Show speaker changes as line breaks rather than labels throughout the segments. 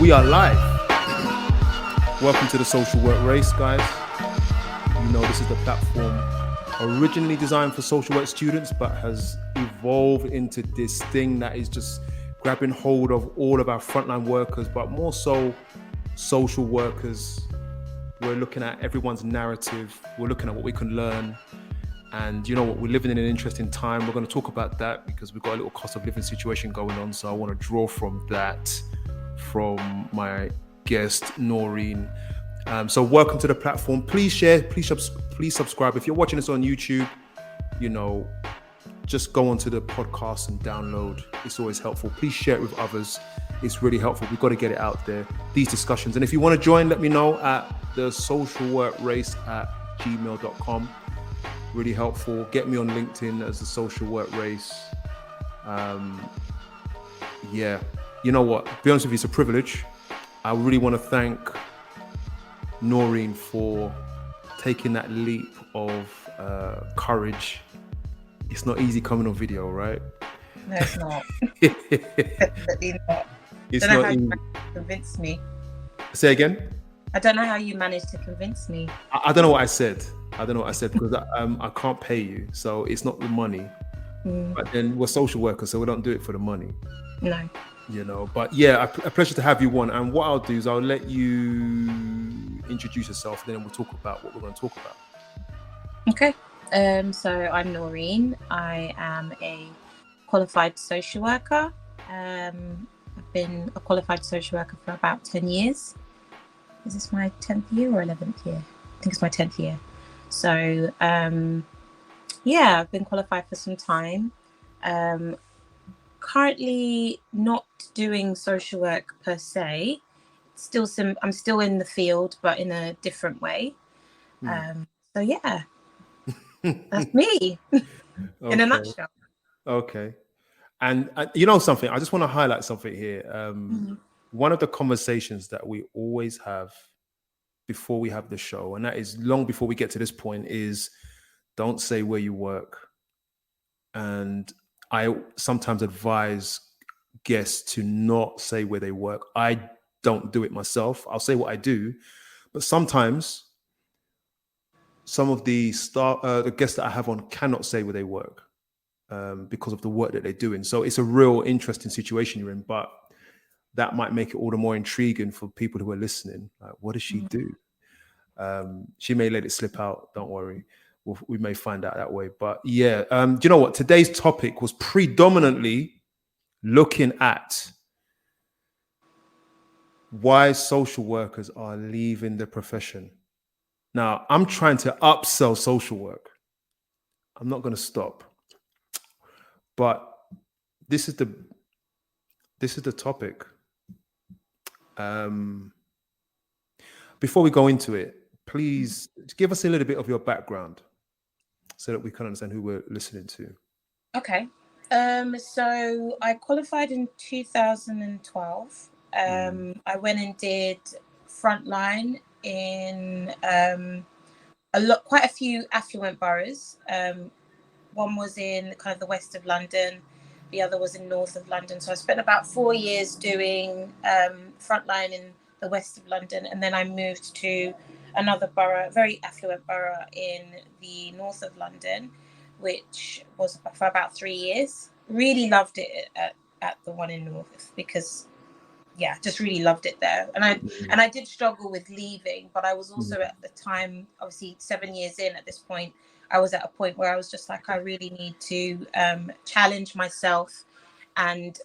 We are live. Welcome to the Social Work Race, guys. You know, this is the platform originally designed for social work students, but has evolved into this thing that is just grabbing hold of all of our frontline workers, but more so social workers. We're looking at everyone's narrative. We're looking at what we can learn. And you know what, we're living in an interesting time. We're going to talk about that because we've got a little cost of living situation going on. So I want to draw from that, from my guest, Noreen. So welcome to the platform. Please share, please subscribe. If you're watching this on YouTube, you know, just go onto the podcast and download. It's always helpful. Please share it with others. It's really helpful. We've got to get it out there, these discussions. And if you want to join, let me know at the socialworkrace@gmail.com. Really helpful. Get me on LinkedIn as the Social Work Race. Yeah, you know what? To be honest with you, it's a privilege. I really want to thank Noreen for taking that leap of courage. It's not easy coming on video, right?
No, it's not. Definitely not.
It's
I don't know
not
how
easy.
you managed to convince me.
Say again?
I don't know how you managed to convince me.
I don't know what I said. Because I can't pay you, so it's not the money. But then we're social workers, so we don't do it for the money.
No.
You know, but yeah, a pleasure to have you on. And what I'll do is I'll let you introduce yourself, then we'll talk about what we're going to talk about.
Okay. So I'm Noreen. I am a qualified social worker. I've been a qualified social worker for about 10 years. Is this my 10th year or 11th year? I think it's my 10th year. So, yeah, I've been qualified for some time. Currently not doing social work per se. I'm still in the field, but in a different way. So yeah, that's me in a nutshell.
Okay. And you know something, I just want to highlight something here. One of the conversations that we always have before we have the show, and that is long before we get to this point, is don't say where you work. And I sometimes advise guests to not say where they work. I don't do it myself. I'll say what I do, but sometimes some of the guests that I have on cannot say where they work because of the work that they're doing. So it's a real interesting situation you're in, but that might make it all the more intriguing for people who are listening. Like, what does she do? She may let it slip out. Don't worry. We may find out that way. But yeah, do you know what? Today's topic was predominantly looking at why social workers are leaving the profession. Now, I'm trying to upsell social work. I'm not going to stop. But this is the topic. Before we go into it, please give us a little bit of your background so that we can understand who we're listening to.
Okay. So I qualified in 2012. I went and did frontline in quite a few affluent boroughs. One was in kind of the west of London. The other was in north of London. So I spent about 4 years doing frontline in the west of London. And then I moved to another borough, a very affluent borough in the north of London, which was for about 3 years. Really loved it at the one in north because, yeah, just really loved it there. And I did struggle with leaving, but I was also at the time, obviously 7 years in at this point, I was at a point where I was just like, I really need to challenge myself and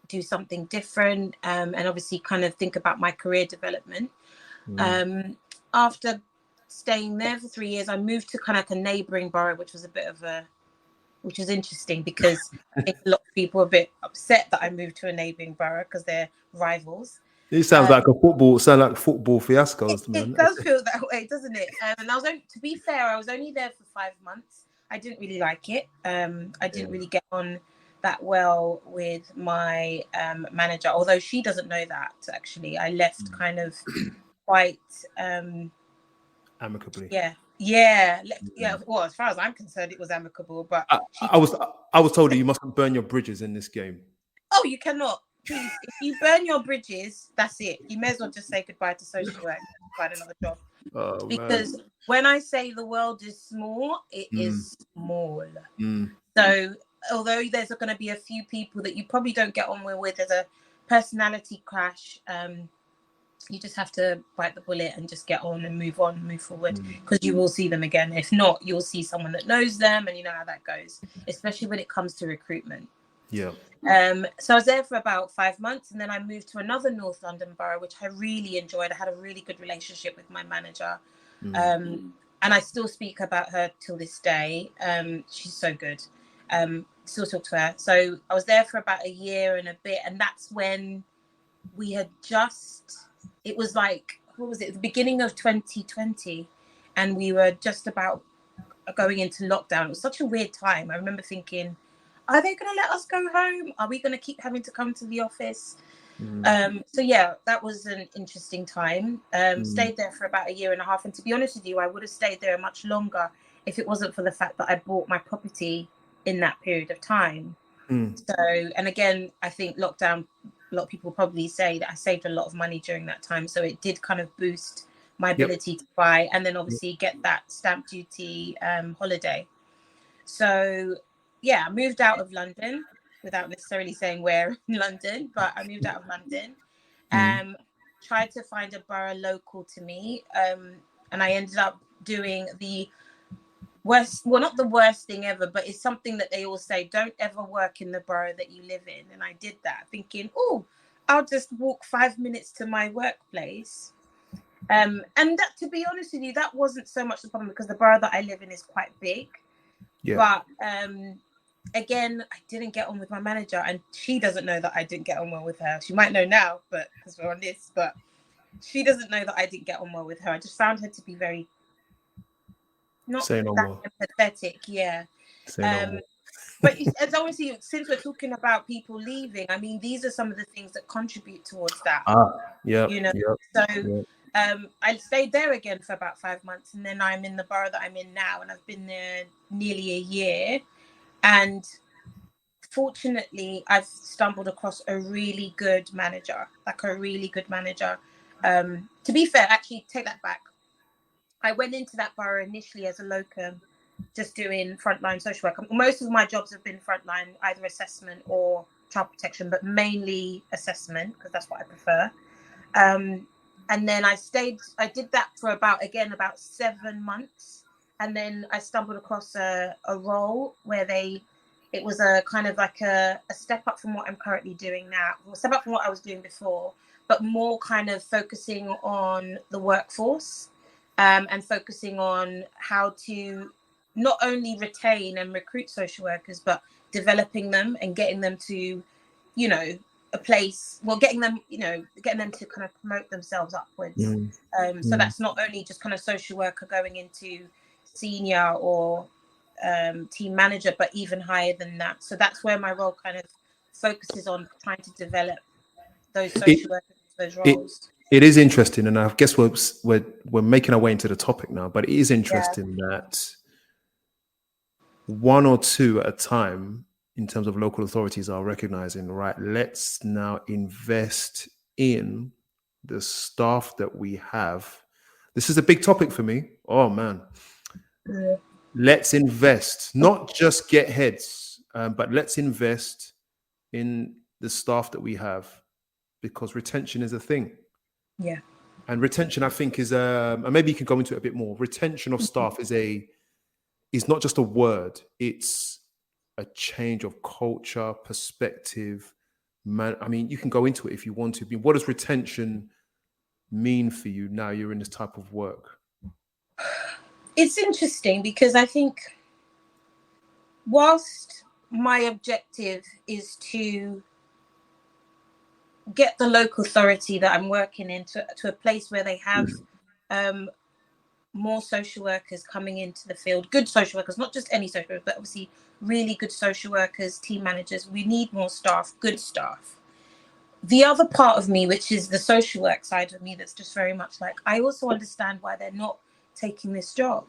do something different and obviously kind of think about my career development. After staying there for 3 years, I moved to kind of like a neighbouring borough, which was interesting because I think a lot of people are a bit upset that I moved to a neighbouring borough because they're rivals.
It sounds like football fiascos, man.
It does feel that way, doesn't it? And to be fair, I was only there for 5 months. I didn't really like it. I didn't really get on that well with my manager, although she doesn't know that, actually. I left kind of quite
amicably.
Yeah. Well, as far as I'm concerned, it was amicable. But
I was told that you mustn't burn your bridges in this game.
Oh, you cannot. please, if you burn your bridges, that's it. You may as well just say goodbye to social work, find another job.
Oh,
Because
man.
when I say the world is small, it is small.
Mm.
So although there's going to be a few people that you probably don't get on with, there's a personality clash. You just have to bite the bullet and just get on and move forward, because you will see them again. If not, you'll see someone that knows them, and you know how that goes, especially when it comes to recruitment.
Yeah.
So I was there for about 5 months, and then I moved to another North London borough, which I really enjoyed. I had a really good relationship with my manager. And I still speak about her till this day. She's so good. Still talk to her. So I was there for about a year and a bit, and that's when we had it was like, what was it, the beginning of 2020, and we were just about going into lockdown. It was such a weird time. I remember thinking, are they going to let us go home? Are we going to keep having to come to the office? So yeah, that was an interesting time. Stayed there for about a year and a half, and to be honest with you, I would have stayed there much longer if it wasn't for the fact that I bought my property in that period of time. So, and again, I think lockdown, a lot of people probably say that I saved a lot of money during that time, so it did kind of boost my ability to buy, and then obviously get that stamp duty holiday. So yeah, I moved out of London without necessarily saying where in London, but I moved out of London. Tried to find a borough local to me, and I ended up doing the worst, well, not the worst thing ever, but it's something that they all say, don't ever work in the borough that you live in. And I did that thinking, oh, I'll just walk 5 minutes to my workplace. And that, to be honest with you, that wasn't so much the problem, because the borough that I live in is quite big. But again, I didn't get on with my manager, and she doesn't know that I didn't get on well with her. She might know now, but because we're on this, but she doesn't know that I didn't get on well with her. I just found her to be very not that empathetic. But as obviously, since we're talking about people leaving, I mean, these are some of the things that contribute towards that. I stayed there again for about 5 months, and then I'm in the borough that I'm in now, and I've been there nearly a year. And fortunately, I've stumbled across a really good manager, To be fair, actually, take that back. I went into that borough initially as a locum, just doing frontline social work. Most of my jobs have been frontline, either assessment or child protection, but mainly assessment, because that's what I prefer. And then I did that for about 7 months. And then I stumbled across a role where it was a kind of like a step up from what I'm currently doing now, a step up from what I was doing before, but more kind of focusing on the workforce, and focusing on how to not only retain and recruit social workers, but developing them and getting them to, a place, getting them to kind of promote themselves upwards. So that's not only just kind of social worker going into senior or team manager, but even higher than that. So that's where my role kind of focuses on, trying to develop those social workers, those roles.
It is interesting, and I guess we're making our way into the topic now. But it is interesting that one or two at a time, in terms of local authorities, are recognizing, right, let's now invest in the staff that we have. This is a big topic for me. Oh man. Let's invest, not just get heads, but let's invest in the staff that we have, because retention is a thing. And retention, I think, is and maybe you can go into it a bit more. Retention of staff is not just a word; it's a change of culture, perspective. I mean, you can go into it if you want to. But what does retention mean for you now you're in this type of work?
It's interesting, because I think whilst my objective is to get the local authority that I'm working in to a place where they have more social workers coming into the field, good social workers, not just any social workers, but obviously really good social workers, team managers. We need more staff, good staff. The other part of me, which is the social work side of me, that's just very much like, I also understand why they're not taking this job.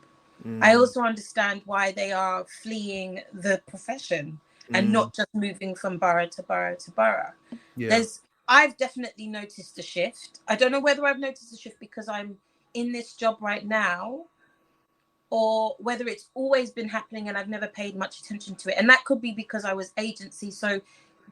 I also understand why they are fleeing the profession. and not just moving from borough to borough to borough.
Yeah.
I've definitely noticed a shift. I don't know whether I've noticed a shift because I'm in this job right now, or whether it's always been happening and I've never paid much attention to it. And that could be because I was agency. So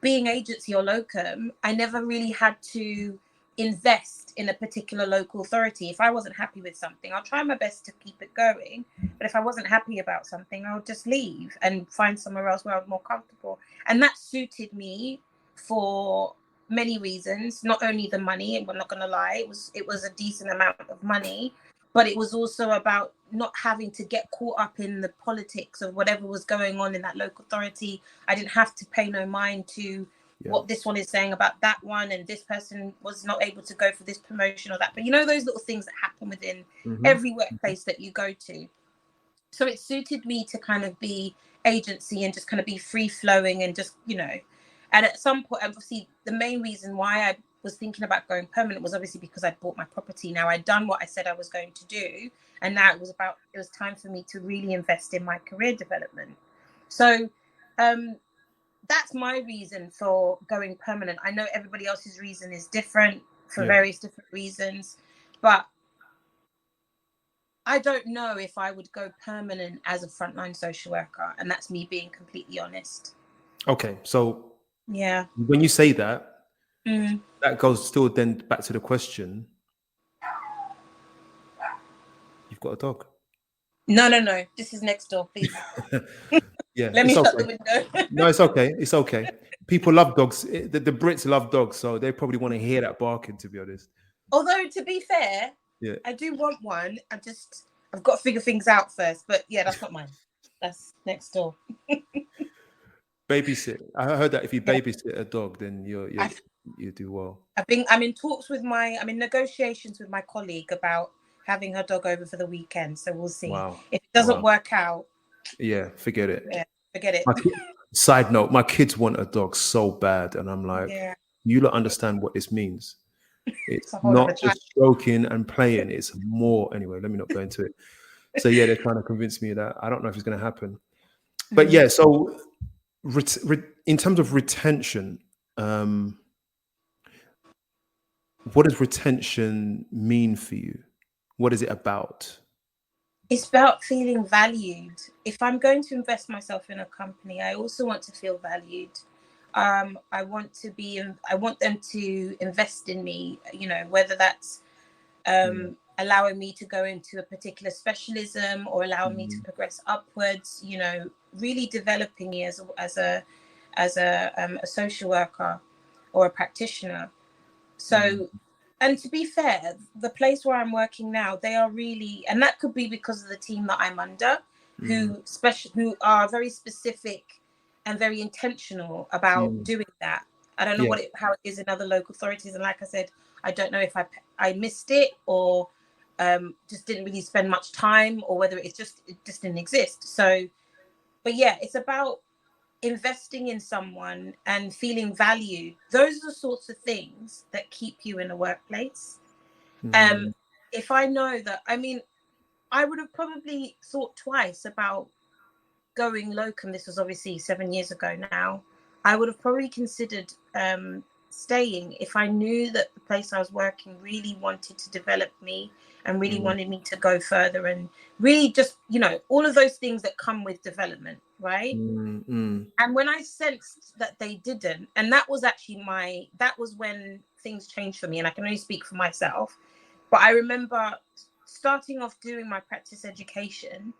being agency or locum, I never really had to invest in a particular local authority. If I wasn't happy with something, I'll try my best to keep it going. But if I wasn't happy about something, I'll just leave and find somewhere else where I'm more comfortable. And that suited me for many reasons, not only the money, I'm not going to lie, it was a decent amount of money, but it was also about not having to get caught up in the politics of whatever was going on in that local authority. I didn't have to pay no mind to what this one is saying about that one, and this person was not able to go for this promotion or that. But you know, those little things that happen within every workplace that you go to. So it suited me to kind of be agency and just kind of be free flowing and just, you know, and at some point, obviously, the main reason why I was thinking about going permanent was obviously because I'd bought my property. Now I'd done what I said I was going to do. And now it was time for me to really invest in my career development. So that's my reason for going permanent. I know everybody else's reason is different for various different reasons, but I don't know if I would go permanent as a frontline social worker. And that's me being completely honest.
Okay. So
yeah,
when you say that, that goes still then back to the question. You've got a dog?
No. This is next door, please.
Yeah.
Let me shut the window.
No, it's okay. It's okay. People love dogs. The Brits love dogs, so they probably want to hear that barking, to be honest.
Although, to be fair, I do want one. I've got to figure things out first. But yeah, that's not mine. That's next door.
Babysit. I heard that if you babysit a dog, then you do well.
I'm in negotiations with my colleague about having her dog over for the weekend. So we'll see.
Wow.
If it doesn't work out.
Yeah, forget it.
Yeah, forget it.
Side note, my kids want a dog so bad. And I'm like, you don't understand what this means. It's not just stroking and playing. It's more. Anyway, let me not go into it. So yeah, they're trying to convince me that. I don't know if it's going to happen. But yeah, so in terms of retention, what does retention mean for you? What is it about?
It's about feeling valued. If I'm going to invest myself in a company, I also want to feel valued. I want them to invest in me, you know, whether that's allowing me to go into a particular specialism or allowing me to progress upwards, you know, really developing me as a social worker or a practitioner. So, and to be fair, the place where I'm working now, they are really, and that could be because of the team that I'm under, who are very specific and very intentional about doing that. I don't know how it is in other local authorities, and like I said, I don't know if I missed it or just didn't really spend much time, or whether it just didn't exist. So, but yeah, it's about investing in someone and feeling valued. Those are the sorts of things that keep you in a workplace. If I know that, I mean, I would have probably thought twice about going locum. This was obviously 7 years ago now. I would have probably considered staying if I knew that the place I was working really wanted to develop me and really wanted me to go further, and really just, you know, all of those things that come with development, right? And when I sensed that they didn't, and that was when things changed for me, and I can only speak for myself, but I remember starting off doing my practice education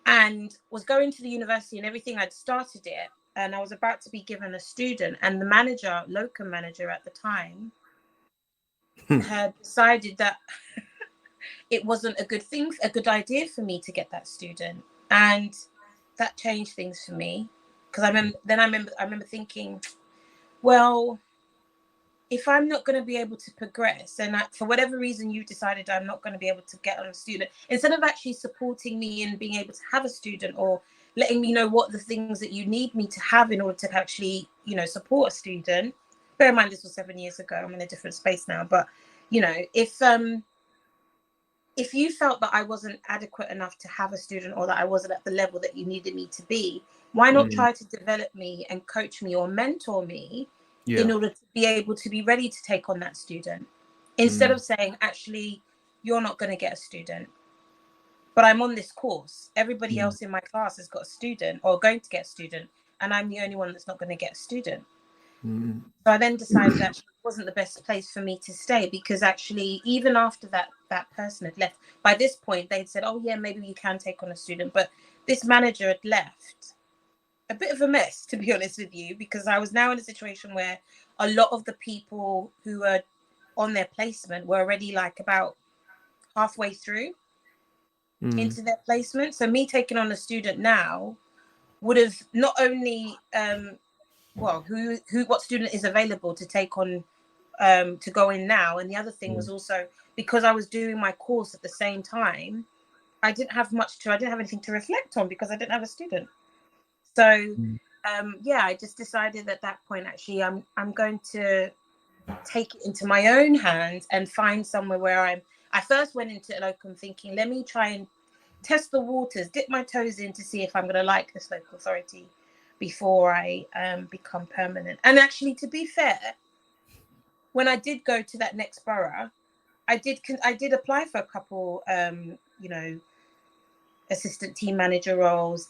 and was going to the university and everything. I'd started it and I was about to be given a student, and the locum manager at the time had decided that it wasn't a good idea for me to get that student. And that changed things for me, because I remember thinking, well, if I'm not going to be able to progress, and for whatever reason you decided I'm not going to be able to get on a student, instead of actually supporting me in being able to have a student, or letting me know what the things that you need me to have in order to actually, you know, support a student. Bear in mind, this was 7 years ago. I'm in a different space now, but you know, if if you felt that I wasn't adequate enough to have a student, or that I wasn't at the level that you needed me to be, why not try to develop me and coach me or mentor me in order to be able to be ready to take on that student, instead of saying, actually, you're not going to get a student, but I'm on this course. Everybody else in my class has got a student or going to get a student, and I'm the only one that's not going to get a student. So I then decided that it wasn't the best place for me to stay, because actually, even after that person had left, by this point they'd said, oh yeah, maybe you can take on a student, but this manager had left a bit of a mess, to be honest with you, because I was now in a situation where a lot of the people who were on their placement were already like about halfway through into their placement. So me taking on a student now would have not only what student is available to take on to go in now, and the other thing was also, because I was doing my course at the same time, I didn't have anything to reflect on because I didn't have a student. So I just decided at that point, actually, I'm going to take it into my own hands and find somewhere where I first went into locum thinking, let me try and test the waters, dip my toes in to see if I'm going to like this local authority before I become permanent. And actually, to be fair, when I did go to that next borough, I did apply for a couple, assistant team manager roles,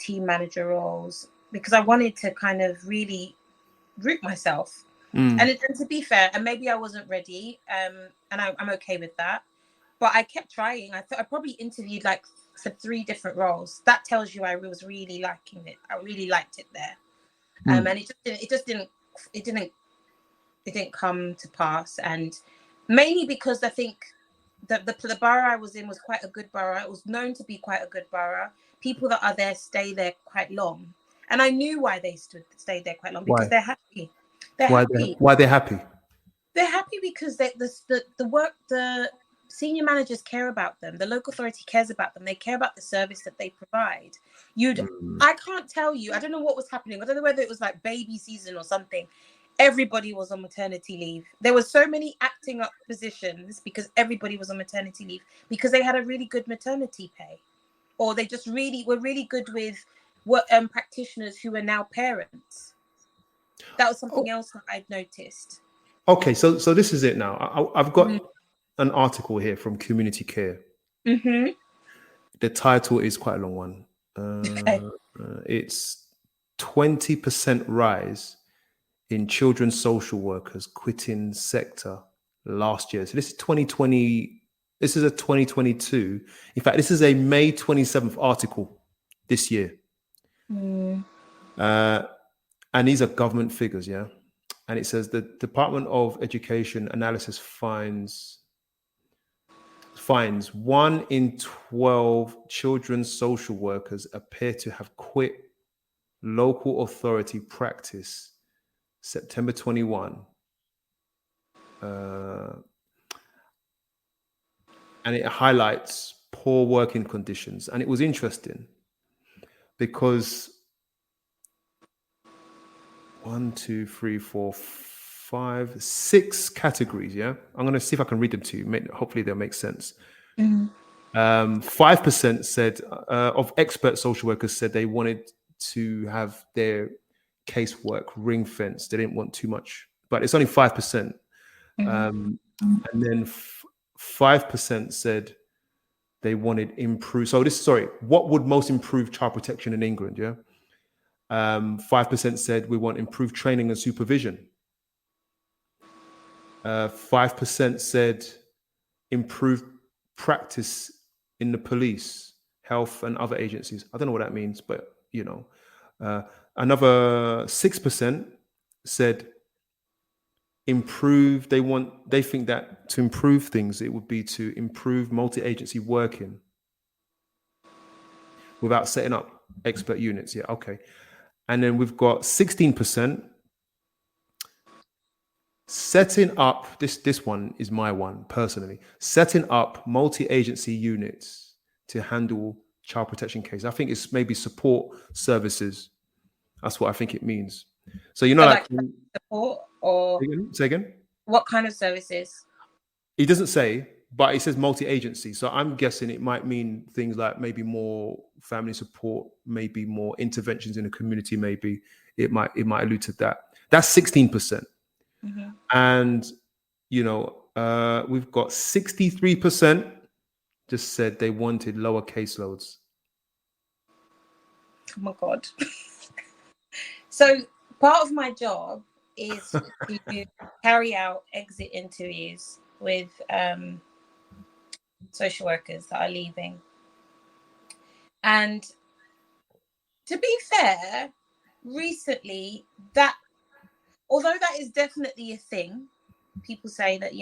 because I wanted to kind of really root myself. And to be fair, and maybe I wasn't ready, and I'm okay with that. But I kept trying. I probably interviewed like for 3 different roles. That tells you I was really liking it. I really liked it there. And it didn't come to pass. And mainly because I think the borough I was in was quite a good borough. It was known to be quite a good borough. People that are there stay there quite long. And I knew why they stayed there quite long, because they're happy.
Why they're happy?
They're happy because the senior managers care about them. The local authority cares about them. They care about the service that they provide. I can't tell you. I don't know what was happening. I don't know whether it was like baby season or something. Everybody was on maternity leave. There were so many acting up positions because everybody was on maternity leave, because they had a really good maternity pay, or they just were really good with practitioners who are now parents. That was something else that I'd noticed.
Okay, so this is it now. I've got an article here from Community Care. The title is quite a long one. It's 20% rise in children's social workers quitting sector last year. So this is 2020. This is a 2022. In fact, this is a May 27th article this year. And these are government figures, yeah? And it says the Department of Education analysis finds 1 in 12 children's social workers appear to have quit local authority practice September 21. And it highlights poor working conditions. And it was interesting because 1, 2, 3, 4, 5, 6 categories. Yeah, I'm going to see if I can read them to you. Hopefully they'll make sense. 5% said of expert social workers said they wanted to have their casework ring fenced. They didn't want too much, but it's only 5%. And then 5% said they wanted improve. So what would most improve child protection in England? Yeah. 5% said we want improved training and supervision. 5% said improved practice in the police, health, and other agencies. I don't know what that means, but another 6% said improve. They think that to improve things, it would be to improve multi-agency working without setting up expert units. Yeah, okay. And then we've got 16% setting up, this one is my one personally, setting up multi-agency units to handle child protection cases. I think it's maybe support services. That's what I think it means. So like
support, or
say again?
What kind of services?
He doesn't say, but it says multi-agency, so I'm guessing it might mean things like maybe more family support, maybe more interventions in the community. Maybe it might allude to that. That's 16%,
Mm-hmm.
and we've got 63% just said they wanted lower caseloads.
Oh my God. So part of my job is to carry out exit interviews with social workers that are leaving. And to be fair, recently, that although that is definitely a thing, people say that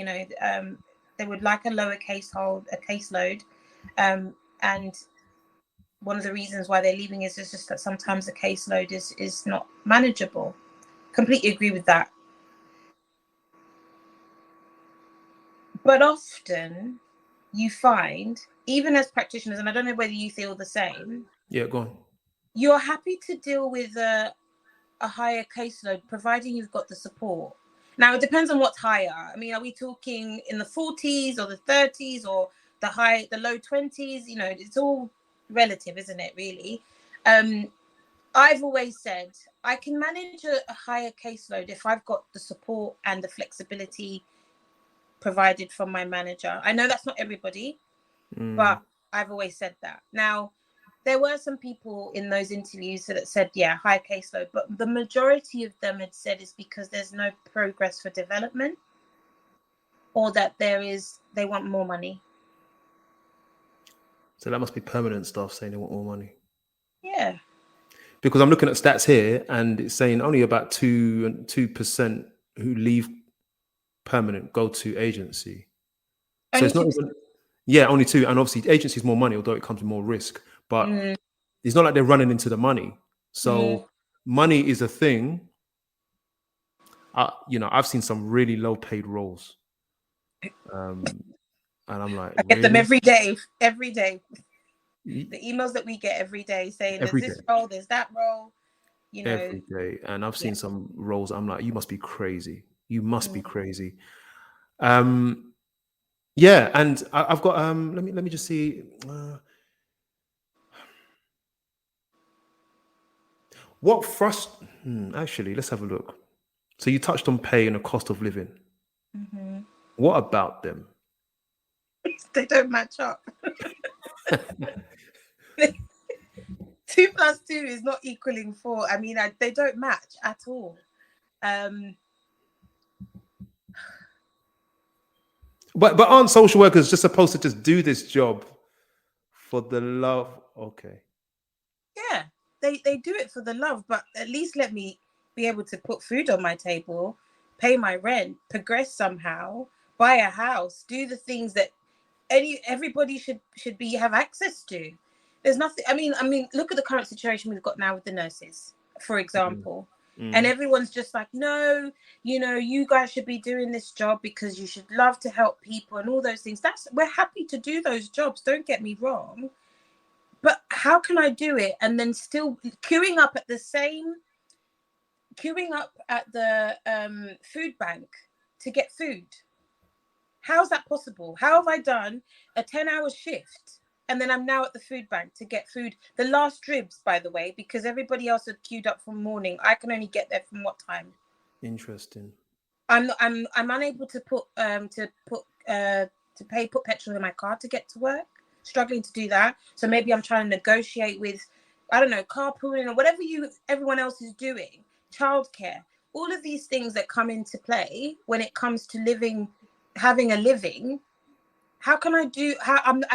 they would like a lower caseload, and one of the reasons why they're leaving is just that sometimes the caseload is not manageable. Completely agree with that. But often you find, even as practitioners, and I don't know whether you feel the same.
Yeah, go on.
You're happy to deal with a higher caseload, providing you've got the support. Now, it depends on what's higher. I mean, are we talking in the 40s or the 30s or the low 20s? It's all relative, isn't it, really? I've always said I can manage a higher caseload if I've got the support and the flexibility provided from my manager. I know that's not everybody, but I've always said that. Now, there were some people in those interviews that said, yeah, high caseload, but the majority of them had said it's because there's no progress for development, or that they want more money.
So that must be permanent staff saying they want more money.
Yeah.
Because I'm looking at stats here, and it's saying only about 2% who leave permanent go to agency. So it's not even, only 2, and obviously agency is more money, although it comes with more risk. But it's not like they're running into the money. So money is a thing. I've seen some really low paid roles, and I'm like,
I get them every day. The emails that we get every day saying there's this role, there's that role.
Every day. And I've seen some roles. I'm like, you must be crazy. You must be crazy. Yeah, and I've got let me just see. What actually, let's have a look. So you touched on pay and the cost of living.
Mm-hmm.
What about them?
They don't match up. 2 + 2 is not equaling 4. I mean, they don't match at all.
But aren't social workers just supposed to just do this job for the love? Okay.
Yeah, they do it for the love, but at least let me be able to put food on my table, pay my rent, progress somehow, buy a house, do the things that everybody should have access to. There's nothing. I mean, look at the current situation we've got now with the nurses, for example. And everyone's just like, no, you guys should be doing this job because you should love to help people and all those things. We're happy to do those jobs. Don't get me wrong. But how can I do it and then still queuing up at the food bank to get food? How's that possible? How have I done a 10-hour shift and then I'm now at the food bank to get food? The last dribs, by the way, because everybody else had queued up from morning. I can only get there from what time?
Interesting.
I'm unable to put petrol in my car to get to work. Struggling to do that. So maybe I'm trying to negotiate with, I don't know, carpooling or whatever everyone else is doing. Childcare. All of these things that come into play when it comes to having a living. How can I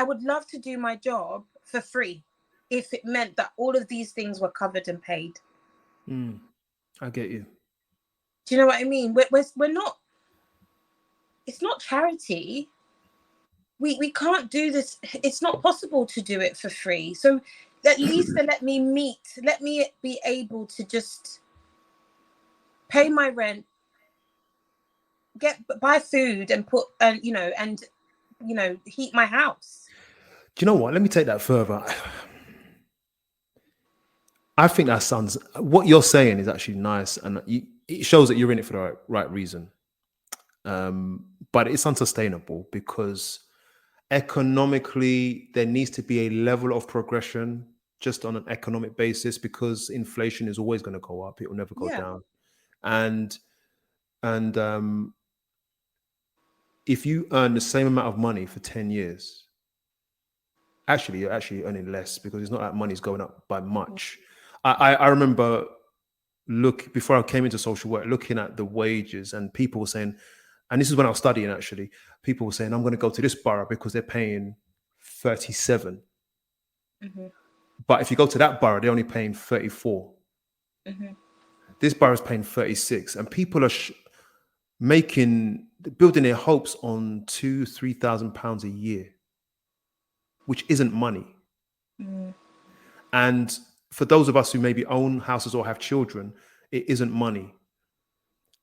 would love to do my job for free if it meant that all of these things were covered and paid.
I get you.
Do you know what I mean? We're not, it's not charity. We can't do this. It's not possible to do it for free. So at least let me be able to just pay my rent, buy food and put, heat my house.
Do you know what? Let me take that further. I think that sounds, what you're saying is actually nice, and it shows that you're in it for the right reason. But it's unsustainable because economically, there needs to be a level of progression just on an economic basis, because inflation is always going to go up. It will never go
Yeah.
down. And if you earn the same amount of money for 10 years, actually, you're actually earning less, because it's not like money's going up by much. I remember before I came into social work, looking at the wages, and people were saying, and this is when I was studying actually, people were saying, I'm going to go to this borough because they're paying 37.
Mm-hmm.
But if you go to that borough, they're only paying 34.
Mm-hmm.
This borough is paying 36. And people are building their hopes on £2,000-3,000 a year, which isn't money.
Mm.
And for those of us who maybe own houses or have children, it isn't money.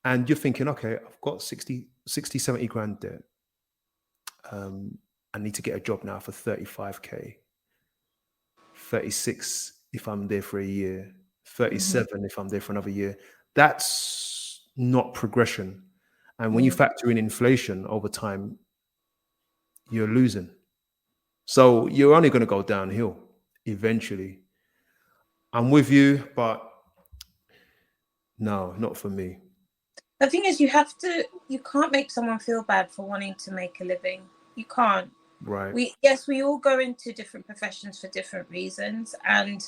And you're thinking, okay, I've got 60, 70 grand debt. I need to get a job now for 35k, 36 if I'm there for a year, 37 if I'm there for another year. That's not progression. And when you factor in inflation over time, you're losing. So you're only going to go downhill eventually. I'm with you, but no, not for me.
The thing is, you can't make someone feel bad for wanting to make a living. You can't.
Right.
We all go into different professions for different reasons. And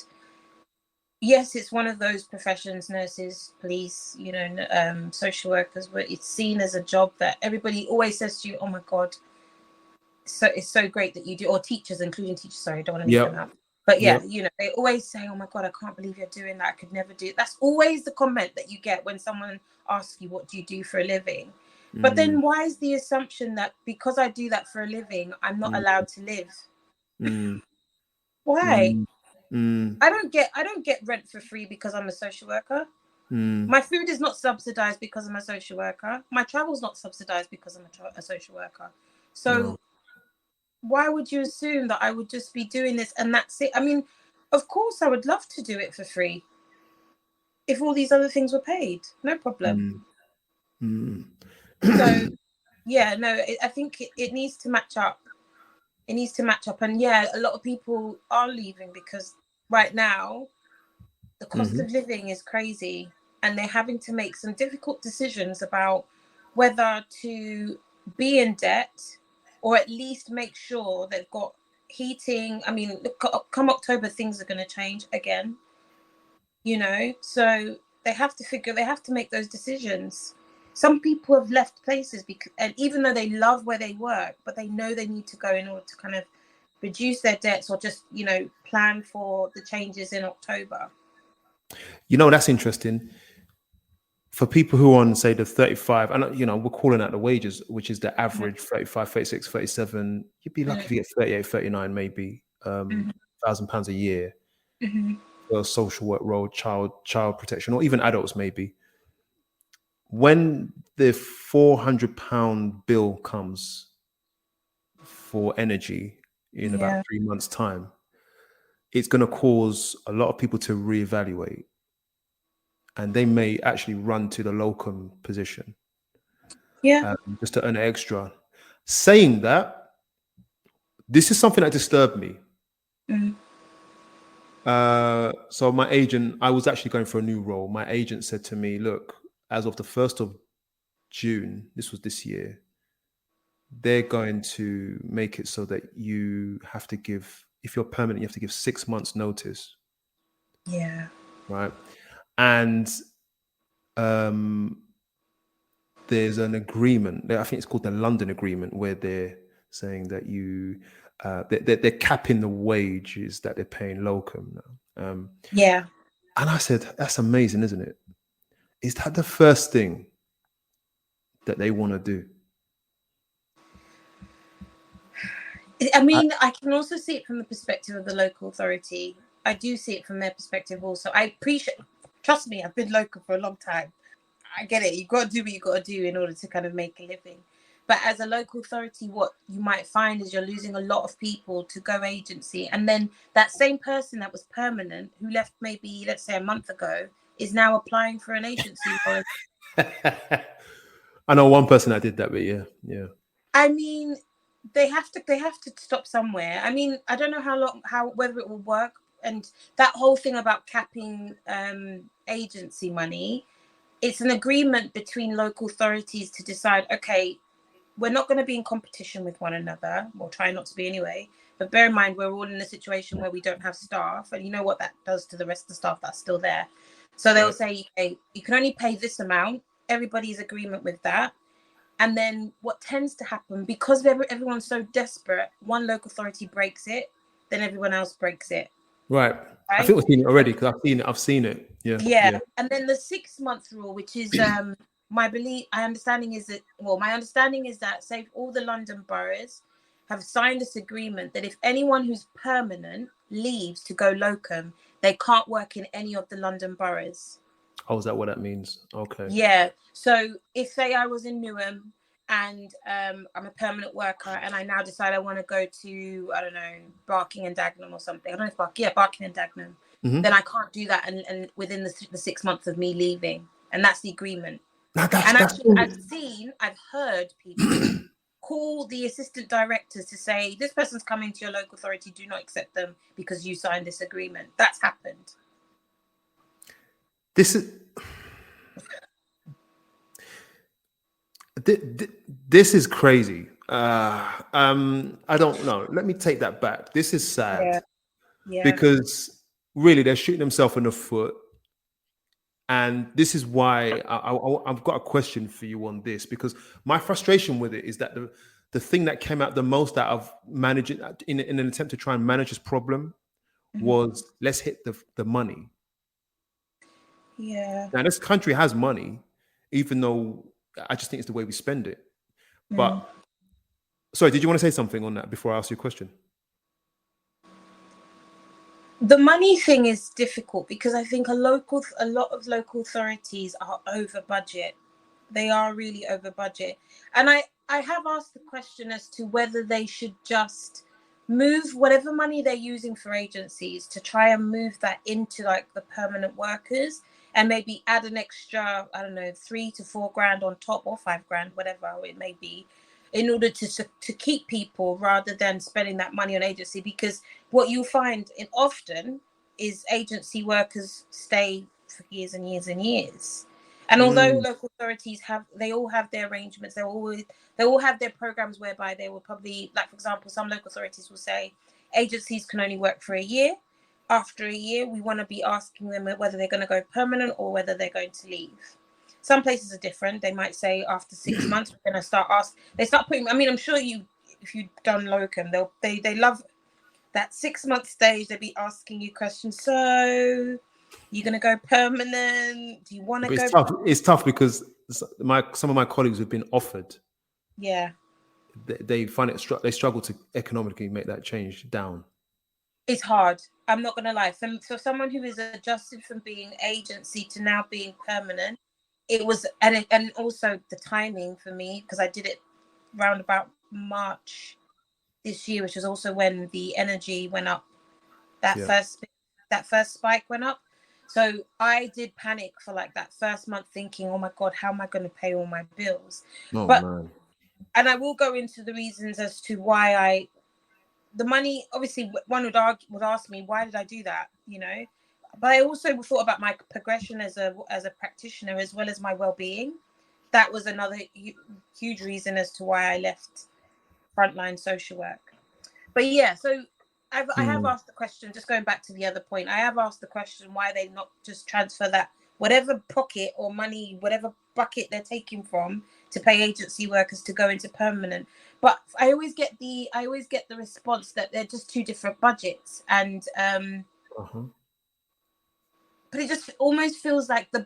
yes, it's one of those professions, nurses, police, social workers, where it's seen as a job that everybody always says to you, oh my God, so it's so great that you do, or teachers, including teachers, sorry, I don't want to leave them out. But yeah, they always say, oh my God, I can't believe you're doing that. I could never do it. That's always the comment that you get when someone asks you, what do you do for a living? But then why is the assumption that because I do that for a living, I'm not allowed to live? Why? I don't get rent for free because I'm a social worker. My food is not subsidized because I'm a social worker. My travel's not subsidized because I'm a social worker. So why would you assume that I would just be doing this and that's it? I mean, of course I would love to do it for free if all these other things were paid. No problem. So yeah, no, I think it needs to match up. It needs to match up. And yeah, a lot of people are leaving because right now the cost of living is crazy, and they're having to make some difficult decisions about whether to be in debt or at least make sure they've got heating. I mean, come October, things are going to change again, so they have to make those decisions. Some people have left places and even though they love where they work, but they know they need to go in order to kind of reduce their debts or just, plan for the changes in October.
That's interesting. For people who are on, say, the 35, and we're calling out the wages, which is the average 35, 36, 37, you'd be lucky if you get 38, 39, maybe £1,000 a year for a social work role, child protection, or even adults maybe. When the £400 bill comes for energy in about 3 months' time, it's going to cause a lot of people to reevaluate, and they may actually run to the locum position just to earn extra. Saying that, this is something that disturbed me. So my agent, I was actually going for a new role. My agent said to me, look, as of the 1st of June, this was this year, they're going to make it so that you have to give, if you're permanent, you have to give 6 months notice.
Yeah.
Right. And there's an agreement, I think it's called the London Agreement, where they're saying that they're capping the wages that they're paying locum now. And I said, that's amazing, isn't it? Is that the first thing that they want to do?
I mean, I can also see it from the perspective of the local authority. I do see it from their perspective also. I appreciate, trust me, I've been local for a long time. I get it. You've got to do what you've got to do in order to kind of make a living. But as a local authority, what you might find is you're losing a lot of people to go agency. And then that same person that was permanent, who left maybe, let's say, a month ago, is now applying for an agency role.
I know one person that did that, but yeah.
I mean, they have to stop somewhere. I mean, I don't know whether it will work, and that whole thing about capping agency money, it's an agreement between local authorities to decide, okay, we're not going to be in competition with one another. We'll try not to be anyway. But bear in mind, we're all in a situation where we don't have staff, and you know what that does to the rest of the staff that's still there. So they'll say, okay, you can only pay this amount. Everybody's agreement with that. And then what tends to happen, because everyone's so desperate, one local authority breaks it, then everyone else breaks it.
Right. I think we've seen it already because I've seen it. Yeah.
Yeah. And then the 6-month rule, which is my understanding is that say all the London boroughs have signed this agreement that if anyone who's permanent leaves to go locum, they can't work in any of the London boroughs.
Oh, is that what that means? Okay.
Yeah. So if say I was in Newham and I'm a permanent worker and I now decide I want to go to, I don't know, Barking and Dagenham or something. I don't know if Barking and Dagenham.
Mm-hmm.
Then I can't do that and within the 6 months of me leaving. And that's the agreement. I've heard people call the assistant directors to say, this person's coming to your local authority, do not accept them because you signed this agreement. That's happened.
This is crazy. I don't know. Let me take that back. This is sad.
Yeah.
Because really they're shooting themselves in the foot. And this is why I've got a question for you on this, because my frustration with it is that the thing that came out the most out of managing in an attempt to try and manage this problem was let's hit the money.
Yeah.
Now this country has money, even though I just think it's the way we spend it. But sorry, did you want to say something on that before I ask you a question?
The money thing is difficult because I think a lot of local authorities are over budget. They are really over budget. And I have asked the question as to whether they should just move whatever money they're using for agencies to try and move that into like the permanent workers and maybe add an extra, I don't know, 3 to 4 grand on top, or 5 grand, whatever it may be, in order to keep people rather than spending that money on agency. Because what you'll find often is agency workers stay for years and years and years. And although local authorities all have their arrangements, they all have their programs whereby they will probably, like for example, some local authorities will say agencies can only work for a year. After a year, we want to be asking them whether they're going to go permanent or whether they're going to leave. Some places are different. They might say after 6 months, we're going to start they start putting, I mean, I'm sure if you've done locum, they love that 6 month stage. They'll be asking you questions. So you're going to go permanent? Do you want to go?
It's tough because some of my colleagues have been offered.
Yeah.
They find it, they struggle to economically make that change down.
It's hard. I'm not going to lie. For someone who is adjusted from being agency to now being permanent, it was, and also the timing for me, because I did it round about March this year, which was also when the energy went up. That first spike went up. So I did panic for like that first month, thinking, oh my God, how am I going to pay all my bills? Man. And I will go into the reasons as to why the money, obviously one would ask me, why did I do that? You know, but I also thought about my progression as a practitioner, as well as my well-being. That was another huge reason as to why I left frontline social work. But yeah, so I have asked the question, just going back to the other point, I have asked the question, why they not just transfer that whatever pocket or money, whatever bucket they're taking from to pay agency workers to go into permanent. But I always get the response that they're just two different budgets, and but it just almost feels like the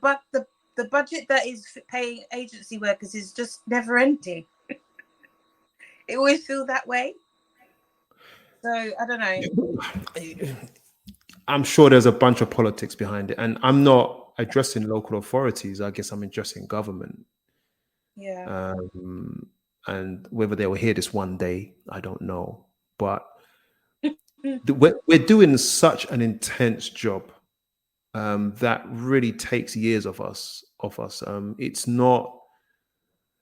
budget that is paying agency workers is just never ending. It always feels that way. So I don't know.
I'm sure there's a bunch of politics behind it, and I'm not addressing local authorities. I guess I'm addressing government.
Yeah.
And whether they will hear this one day, I don't know. But we're doing such an intense job that really takes years of us. It's not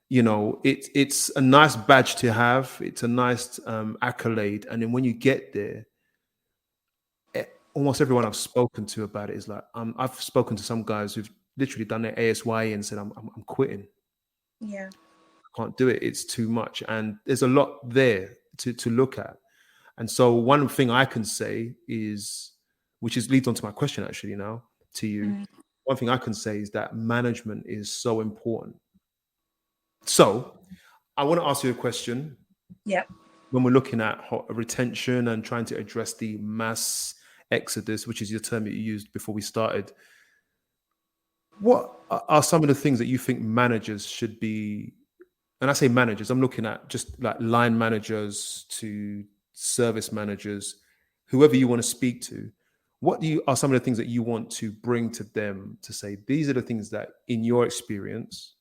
it's a nice badge to have. It's a nice accolade, and then when you get there, almost everyone I've spoken to about it is like, I've spoken to some guys who've literally done their ASYE and said, I'm quitting.
Yeah.
I can't do it. It's too much, and there's a lot there to look at. And so one thing I can say is, which is leads on to my question actually now to you.
Mm.
One thing I can say is that management is so important. So I want to ask you a question.
Yep.
When we're looking at retention and trying to address the mass exodus, which is your term that you used before we started, what are some of the things that you think managers should be? And I say managers, I'm looking at just like line managers to service managers, whoever you want to speak to. What are some of the things that you want to bring to them to say, these are the things that in your experience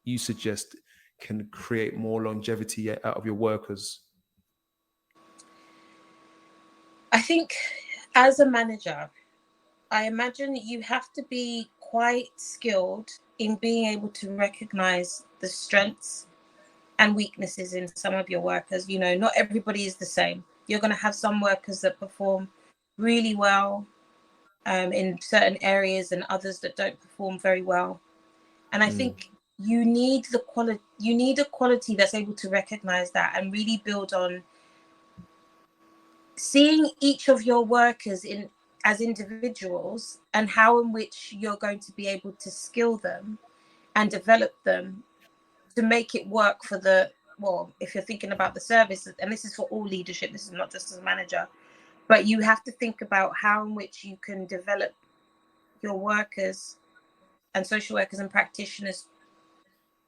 you suggest can create more longevity out of your workers?
I think as a manager, I imagine you have to be quite skilled in being able to recognize the strengths and weaknesses in some of your workers. Not everybody is the same. You're going to have some workers that perform really well in certain areas and others that don't perform very well. And I think you need the quality. You need a quality that's able to recognize that and really build on seeing each of your workers as individuals and how in which you're going to be able to skill them and develop them to make it work for if you're thinking about the service, and this is for all leadership, this is not just as a manager, but you have to think about how in which you can develop your workers and social workers and practitioners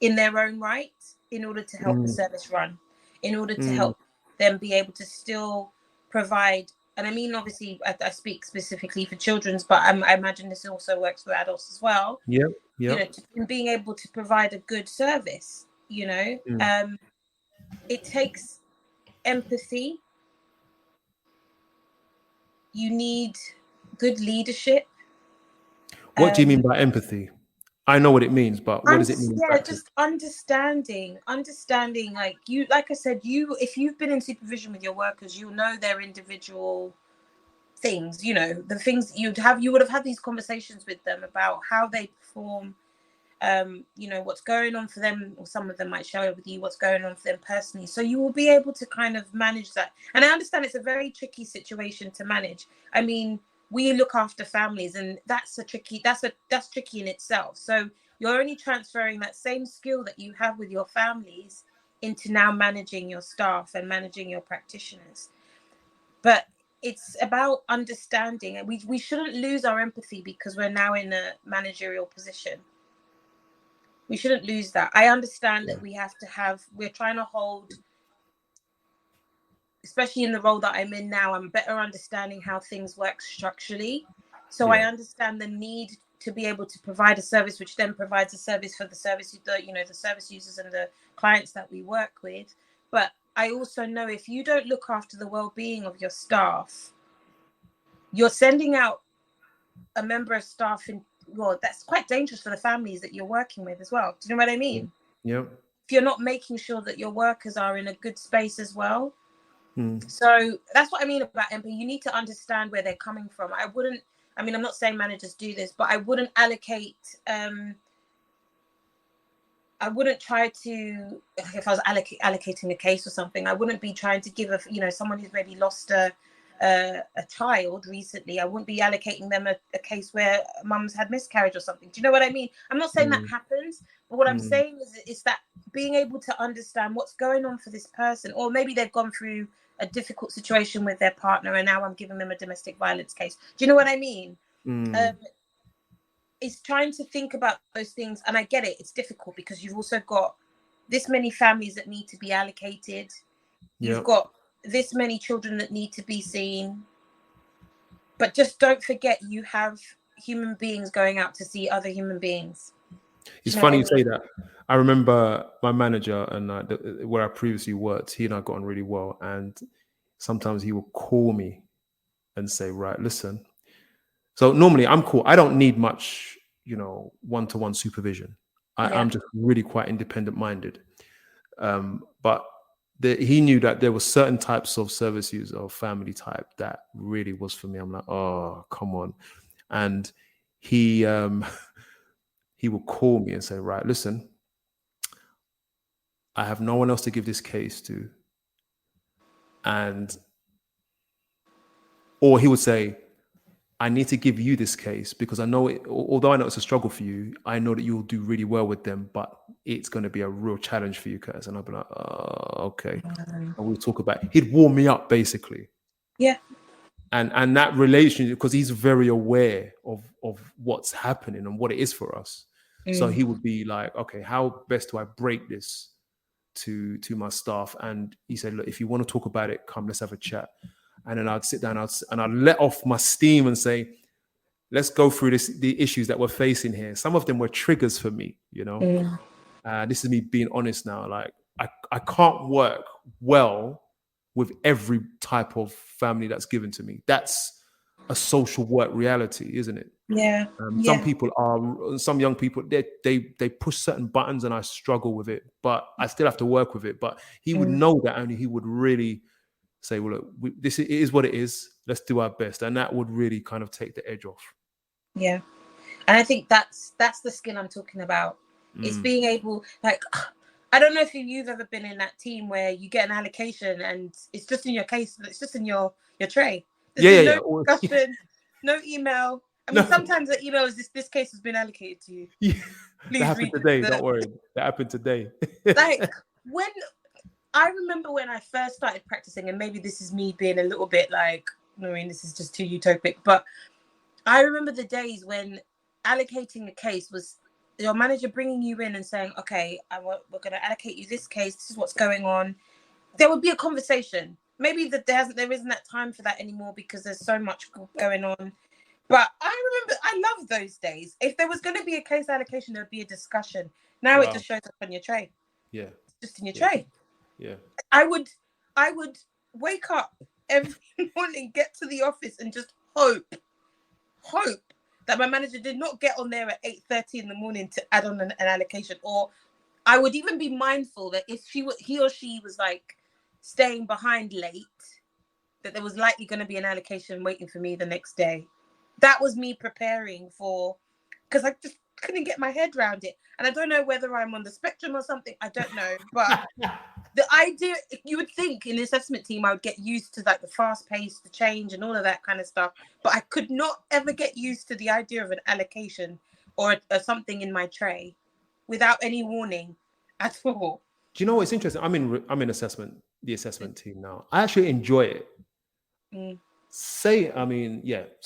in their own right in order to help the service run, in order to help them be able to still provide. And I mean, obviously, I speak specifically for children's, but I imagine this also works for adults as well.
Yeah, yeah.
In being able to provide a good service, it takes empathy. You need good leadership.
What do you mean by empathy? I know what it means, but what does it mean in practice?
Just understanding, like I said, if you've been in supervision with your workers, you'll know their individual things, the things you would have had these conversations with them about how they perform, what's going on for them, or some of them might share with you what's going on for them personally. So you will be able to kind of manage that. And I understand it's a very tricky situation to manage. I mean, we look after families, and that's tricky in itself. So you're only transferring that same skill that you have with your families into now managing your staff and managing your practitioners. But it's about understanding, and we shouldn't lose our empathy because we're now in a managerial position. We shouldn't lose that. I understand that we're trying to hold, especially in the role that I'm in now, I'm better understanding how things work structurally. So I understand the need to be able to provide a service, which then provides a service for the service users and the clients that we work with. But I also know if you don't look after the well-being of your staff, you're sending out a member of staff that's quite dangerous for the families that you're working with as well. Do you know what I mean?
Yeah.
If you're not making sure that your workers are in a good space as well. So that's what I mean about empathy. You need to understand where they're coming from. I'm not saying managers do this, but I wouldn't allocate, I wouldn't try to, if I was allocating a case or something, I wouldn't be trying to give someone who's maybe lost a child recently, I wouldn't be allocating them a case where mum's had miscarriage or something. Do you know what I mean? I'm not saying that happens, but what I'm saying is that being able to understand what's going on for this person, or maybe they've gone through a difficult situation with their partner and now I'm giving them a domestic violence case. Do you know what I mean? It's trying to think about those things. And I get it. It's difficult because you've also got this many families that need to be allocated. You've got this many children that need to be seen. But just don't forget, you have human beings going out to see other human beings.
It's funny you say that. I remember my manager and where I previously worked, he and I got on really well. And sometimes he would call me and say, right, listen. So normally I'm cool. I don't need much, one-to-one supervision. I'm just really quite independent minded. But he knew that there were certain types of service user or family type that really was for me. I'm like, oh, come on. And he he would call me and say, right, listen, I have no one else to give this case to. Or he would say, I need to give you this case because I know although I know it's a struggle for you, I know that you'll do really well with them, but it's going to be a real challenge for you, Curtis. And I'll be like, oh, okay. And we'll talk about it. He'd warm me up basically.
Yeah.
And that relationship, because he's very aware of what's happening and what it is for us. So he would be like, okay, how best do I break this to my staff? And he said, look, if you want to talk about it, come, let's have a chat. And then I'd sit down and I'd let off my steam and say, let's go through the issues that we're facing here. Some of them were triggers for me, you know. This is me being honest now. Like I can't work well with every type of family that's given to me. That's a social work reality, isn't it?
Yeah.
Some young people, they push certain buttons and I struggle with it, but I still have to work with it. But he would know that, and he would really say, well, look, it is what it is. Let's do our best. And that would really kind of take the edge off.
Yeah. And I think that's the skill I'm talking about. It's being able, like, I don't know if you've ever been in that team where you get an allocation and it's just in your case, it's just in your tray. There's no discussion, no email. I mean, sometimes the email is this case has been allocated to you.
Yeah. That happened today. Don't worry. That happened today.
Like, when I remember when I first started practicing, and maybe this is me being a little bit like, Noreen, this is just too utopic, but I remember the days when allocating a case was your manager bringing you in and saying, okay, we're going to allocate you this case. This is what's going on. There would be a conversation. Maybe that there isn't that time for that anymore because there's so much going on. But I remember, I love those days. If there was going to be a case allocation, there would be a discussion. Now it just shows up on your tray.
Yeah.
It's just in your tray.
Yeah.
I would wake up every morning, get to the office and just hope that my manager did not get on there at 8:30 in the morning to add on an allocation. Or I would even be mindful that if he or she was like staying behind late, that there was likely going to be an allocation waiting for me the next day. That was me preparing for, because I just couldn't get my head around it. And I don't know whether I'm on the spectrum or something. I don't know. But the idea, you would think in the assessment team, I would get used to like the fast pace, the change and all of that kind of stuff. But I could not ever get used to the idea of an allocation or something in my tray without any warning at all.
Do you know what's interesting? I'm in the assessment team now. I actually enjoy it. So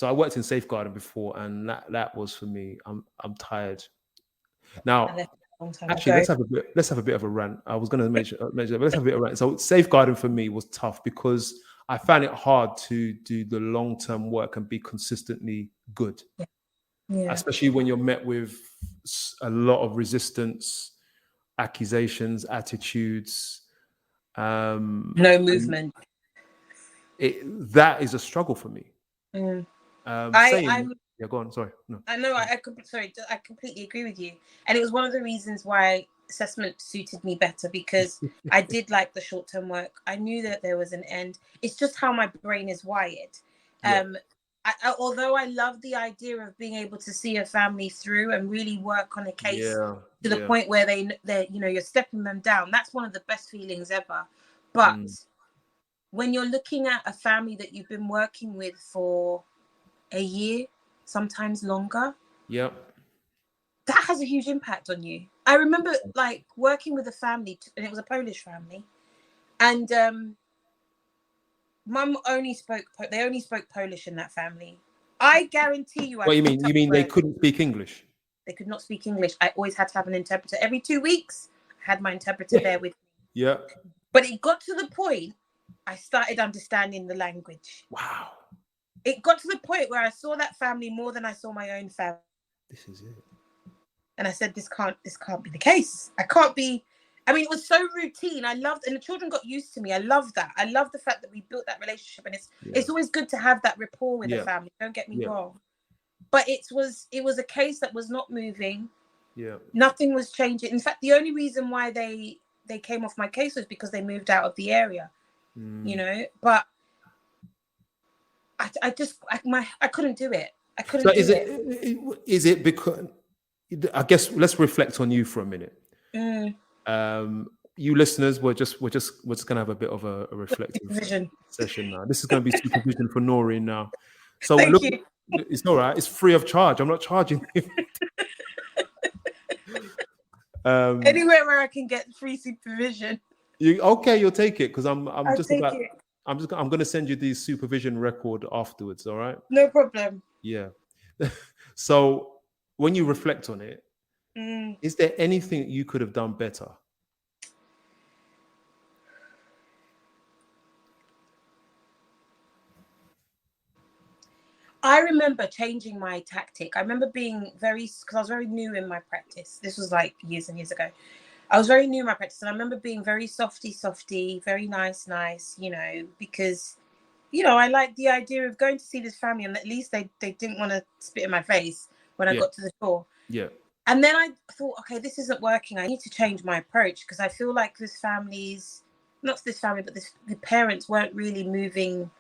I worked in safeguarding before, and that was for me. I'm tired now. Actually, let's have a bit of a rant. I was going to mention that, but let's have a bit of a rant. So safeguarding for me was tough because I found it hard to do the long-term work and be consistently good.
Yeah.
Especially when you're met with a lot of resistance, accusations, attitudes.
No movement.
That is a struggle for me. Yeah, go on. Sorry. No.
I know. I completely agree with you. And it was one of the reasons why assessment suited me better, because I did like the short-term work. I knew that there was an end. It's just how my brain is wired. Although I love the idea of being able to see a family through and really work on a case to the point where they you're stepping them down. That's one of the best feelings ever. But when you're looking at a family that you've been working with for a year, sometimes longer, that has a huge impact on you. I remember like working with a family, and it was a Polish family, and mum only spoke Polish in that family. I guarantee you.
What you mean they couldn't speak English?
They could not speak English. I always had to have an interpreter. Every 2 weeks, I had my interpreter there with me.
Yeah.
But it got to the point I started understanding the language.
Wow.
It got to the point where I saw that family more than I saw my own family.
This is it.
And I said, this can't be the case. I can't be. I mean, it was so routine. And the children got used to me. I love that. I love the fact that we built that relationship. And it's always good to have that rapport with a family. Don't get me wrong. But it was a case that was not moving.
Yeah.
Nothing was changing. In fact, the only reason why they came off my case was because they moved out of the area, you know. But I couldn't do it. I
So
couldn't do it.
is it because, I guess let's reflect on you for a minute. You listeners, we're just gonna have a bit of a reflective
Supervision.
session now. This is gonna be supervision for Noreen now. So
Thank
look,
you.
it's all right. It's free of charge. I'm not charging you.
Anywhere where I can get free supervision,
You'll take it, because I'm
I'll
just
take
about
it.
I'm gonna send you the supervision record afterwards. All right.
No problem.
Yeah. So when you reflect on it, is there anything you could have done better?
I remember changing my tactic. I remember being because I was very new in my practice. This was like years and years ago. I was very new in my practice, and I remember being very softy, very nice, you know, because, you know, I liked the idea of going to see this family, and at least they didn't want to spit in my face when I got to the door.
Yeah.
And then I thought, okay, this isn't working. I need to change my approach, because I feel like the parents weren't really moving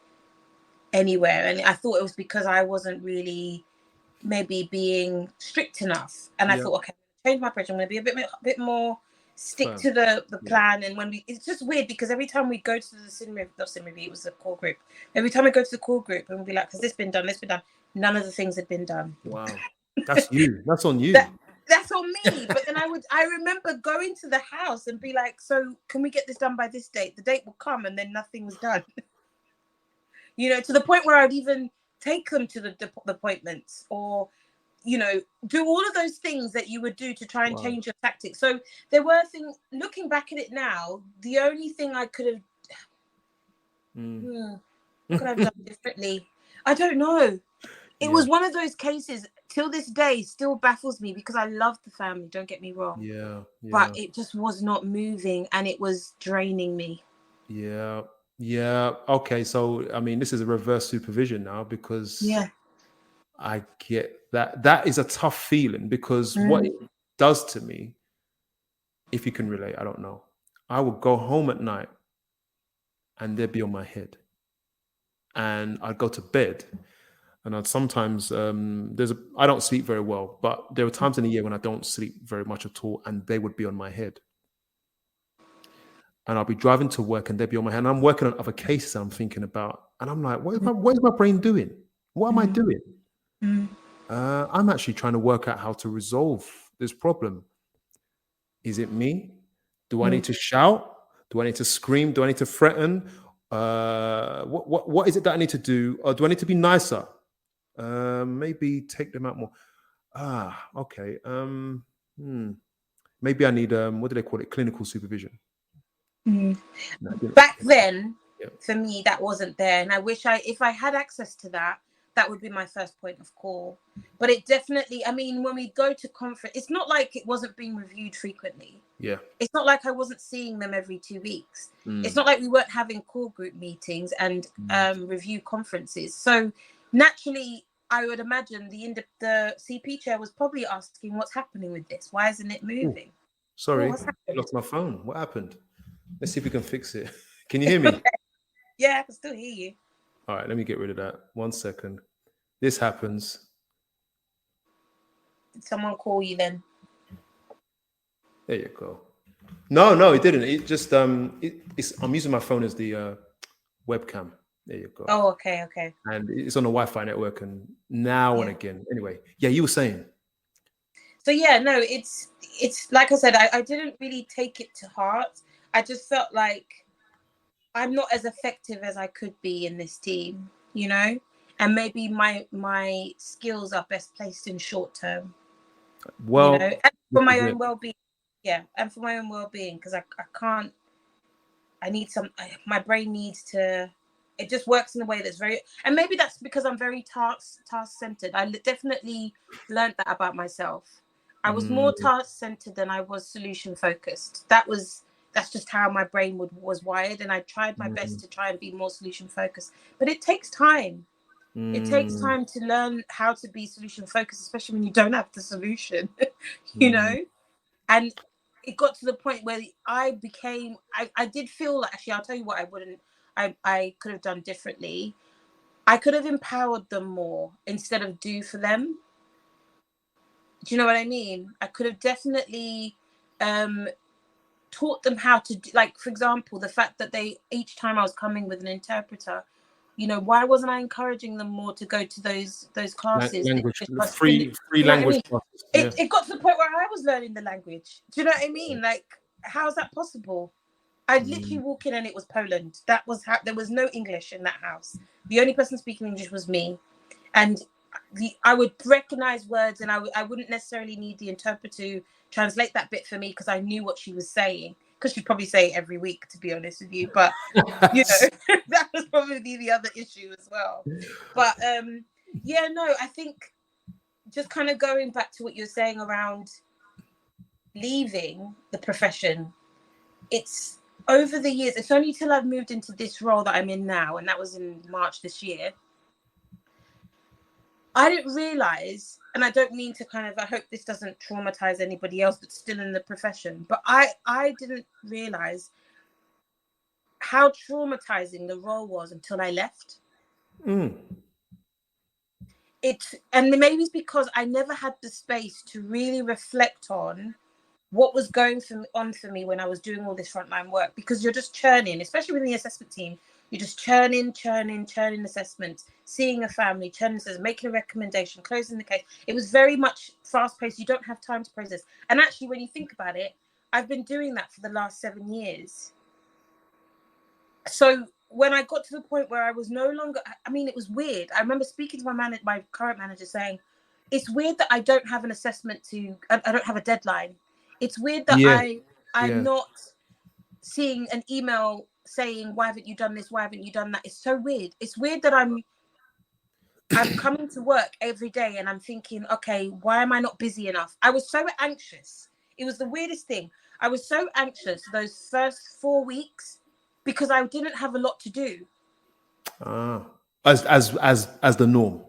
anywhere. And I thought it was because I wasn't really maybe being strict enough. And I thought, okay, change my approach. I'm going to be a bit more stick to the plan. And it's just weird, because every time we go to the not cinema review, it was a core group. Every time we go to the core group and we'll be like, has this been done? None of the things had been done.
Wow. That's you. That's on you.
That's on me. But then I remember going to the house and be like, so can we get this done by this date? The date will come, and then nothing was done. You know, to the point where I'd even take them to the appointments, or, you know, do all of those things that you would do to try and change your tactics. So there were things, looking back at it now, the only thing I could have done differently, I don't know. It was one of those cases, till this day, still baffles me, because I love the family, don't get me wrong.
Yeah.
But it just was not moving, and it was draining me.
Yeah. Yeah. Okay. So, I mean, this is a reverse supervision now, because I get that. That is a tough feeling, because what it does to me, if you can relate, I don't know. I would go home at night and they'd be on my head, and I'd go to bed, and I'd sometimes, I don't sleep very well, but there are times in the year when I don't sleep very much at all, and they would be on my head. And I'll be driving to work and they'll be on my hand. I'm working on other cases I'm thinking about. And I'm like, what is my brain doing? What am I doing? I'm actually trying to work out how to resolve this problem. Is it me? Do I need to shout? Do I need to scream? Do I need to threaten? What is it that I need to do? Or do I need to be nicer? Maybe take them out more. Okay. Maybe I need, what do they call it? Clinical supervision.
Back then, for me, that wasn't there, and I wish if I had access to that, that would be my first point of call. But it definitely, I mean, when we go to conference, it's not like it wasn't being reviewed frequently.
Yeah.
It's not like I wasn't seeing them every 2 weeks. It's not like we weren't having core group meetings and review conferences. So naturally, I would imagine the CP chair was probably asking, what's happening with this? Why isn't it moving?
Sorry, I lost my phone. What happened? Let's see if we can fix it. Can you hear me?
Yeah, I can still hear you.
All right, let me get rid of that. 1 second. This happens.
Did someone call you then?
There you go. No, it didn't. It just I'm using my phone as the webcam. There you go.
Oh, okay.
And it's on a Wi-Fi network, and now and again. Anyway, yeah, you were saying.
So yeah, no, it's like I said, I didn't really take it to heart. I just felt like I'm not as effective as I could be in this team, you know, and maybe my skills are best placed in short term.
Well,
you know, and for my own well-being. Yeah, and for my own well-being, because I can't. I need my brain needs to. It just works in a way that's very, and maybe that's because I'm very task-centered. I definitely learned that about myself. I was more task-centered than I was solution-focused. That's just how my brain was wired, and I tried my best to try and be more solution-focused. But it takes time. It takes
Mm,
time to learn how to be solution focused, especially when you don't have the solution,
mm.
And it got to the point where I did feel like, actually, I'll tell you what I could have done differently. I could have empowered them more instead of do for them. Do you know what I mean? I could have definitely taught them how to do, like, for example, the fact that each time I was coming with an interpreter, why wasn't I encouraging them more to go to those classes?
Language,
Do
free
you know what I
language
mean?
classes. Yeah.
It got to the point where I was learning the language. Do you know what I mean? Like, how is that possible? I'd literally
Mm.
walk in and it was Poland. That was how, there was no English in that house. The only person speaking English was me. And I would recognize words, and I wouldn't necessarily need the interpreter to translate that bit for me because I knew what she was saying. Because she'd probably say it every week, to be honest with you. But, that was probably the other issue as well. But, yeah, no, I think just kind of going back to what you're saying around leaving the profession, it's over the years, it's only till I've moved into this role that I'm in now, and that was in March this year. I didn't realize, and I don't mean to I hope this doesn't traumatize anybody else that's still in the profession, but I didn't realize how traumatizing the role was until I left.
Mm.
And maybe it's because I never had the space to really reflect on what was going on for me when I was doing all this frontline work, because you're just churning, especially with the assessment team. You're just churning assessments, seeing a family, churning assessments, making a recommendation, closing the case. It was very much fast paced. You don't have time to process. And actually, when you think about it, I've been doing that for the last 7 years. So when I got to the point where I was no longer, it was weird. I remember speaking to my current manager saying, it's weird that I don't have an assessment I don't have a deadline. It's weird that
Yeah.
I'm
Yeah.
not seeing an email saying, why haven't you done this? Why haven't you done that? It's so weird. It's weird that I'm coming to work every day and I'm thinking, okay, why am I not busy enough? I was so anxious. It was the weirdest thing. I was so anxious those first 4 weeks because I didn't have a lot to do.
As the norm.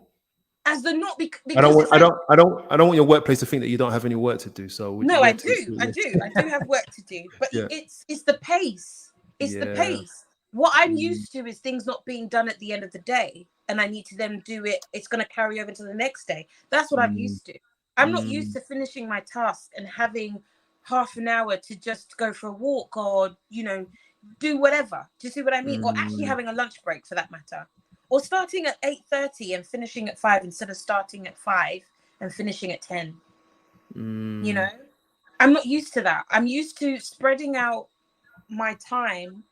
As the not
I don't
because
want
it's like,
I don't want your workplace to think that you don't have any work to do. So
no, I
where to
do. I do have work to do, but
yeah.
it's the pace. It's the
Yeah.
pace. What I'm
Mm,
used to is things not being done at the end of the day, and I need to then do it. It's going to carry over to the next day. That's what I'm
mm,
used to. I'm not used
mm,
to finishing my task and having half an hour to just go for a walk or do whatever. Do you see what I mean? Or actually
mm,
having a lunch break, for that matter, or starting at 8:30 and finishing at 5 instead of starting at 5 and finishing at 10.
mm.
I'm not used to that. I'm used to spreading out my time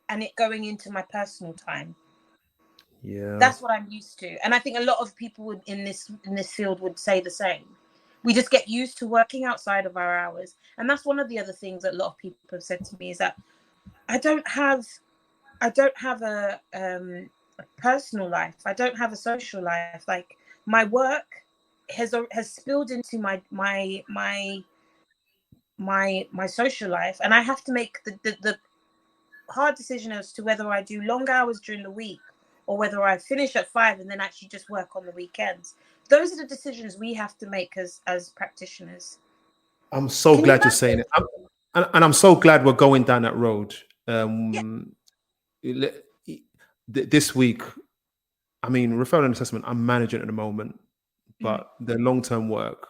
and it going into my personal time.
Yeah.
That's what I'm used to. And I think a lot of people in this field would say the same. We just get used to working outside of our hours. And that's one of the other things that a lot of people have said to me is that I don't have a personal life. I don't have a social life. Like, my work has spilled into my social life, and I have to make the hard decision as to whether I do long hours during the week or whether I finish at 5 and then actually just work on the weekends. Those are the decisions we have to make as practitioners.
I'm so
Can you
glad you're saying
imagine?
it. And I'm so glad we're going down that road.
Yeah.
Le- this week, referral and assessment, I'm managing at the moment,
Mm,
but the long-term work,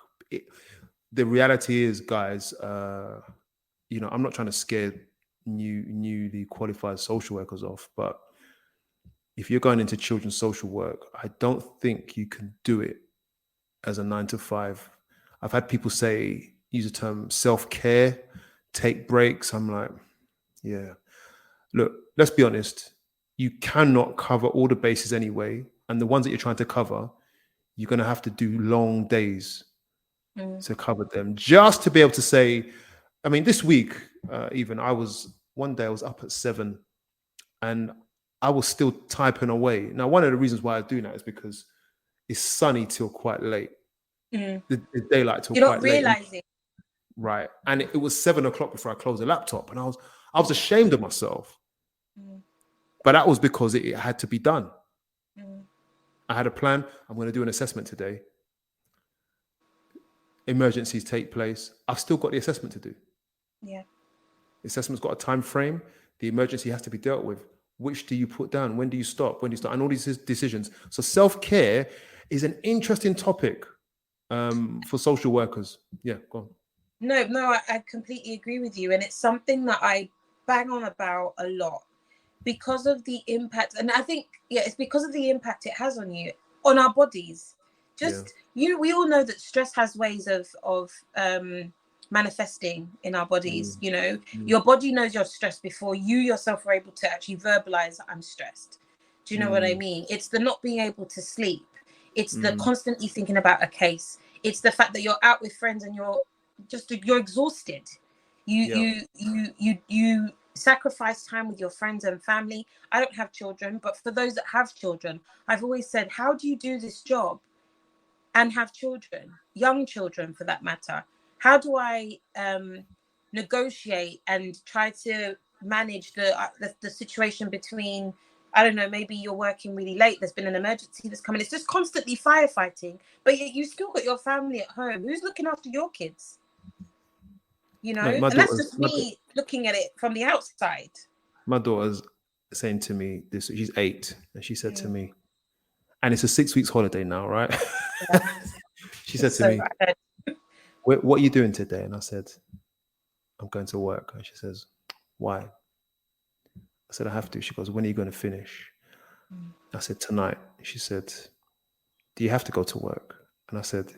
the reality is, guys, I'm not trying to scare newly qualified social workers off, but if you're going into children's social work, I don't think you can do it as a 9 to 5. I've had people use the term self-care, take breaks. I'm like, yeah. Look, let's be honest. You cannot cover all the bases anyway. And the ones that you're trying to cover, you're going to have to do long days
mm,
to cover them just to be able to say, this week, even one day I was up at 7 and I was still typing away. Now, one of the reasons why I do that is because it's sunny till quite late,
mm.
the daylight till
You're not
quite late.
realizing.
Right. And it was 7 o'clock before I closed the laptop. And I was ashamed of myself.
Mm,
But that was because it had to be done.
mm.
I had a plan. I'm going to do an assessment today. Emergencies take place. I've still got the assessment to do.
Yeah.
The assessment's got a time frame. The emergency has to be dealt with. Which do you put down? When do you stop? When do you start? And all these decisions. So self-care is an interesting topic for social workers. Yeah, go on.
No, I completely agree with you. And it's something that I bang on about a lot because of the impact. And I think, it's because of the impact it has on you, on our bodies. Just, we all know that stress has ways of manifesting in our bodies. Your body knows you're stressed before you yourself are able to actually verbalize, I'm stressed. Do you know what I mean? It's the not being able to sleep. It's the constantly thinking about a case. It's the fact that you're out with friends and you're exhausted. You sacrifice time with your friends and family. I don't have children, but for those that have children, I've always said, how do you do this job and have children, young children for that matter? How do I negotiate and try to manage the situation between, I don't know, maybe you're working really late, there's been an emergency that's coming, it's just constantly firefighting, but you still got your family at home. Who's looking after your kids?
Like
And that's just me looking at it from the outside.
My daughter's saying to me this, she's 8, and she said to me, and it's a 6 weeks holiday now, right? She said to me, what are you doing today? And I said, I'm going to work. And she says, why? I said, I have to. She goes, when are you going to finish? I said, tonight. She said, do you have to go to work? And I said,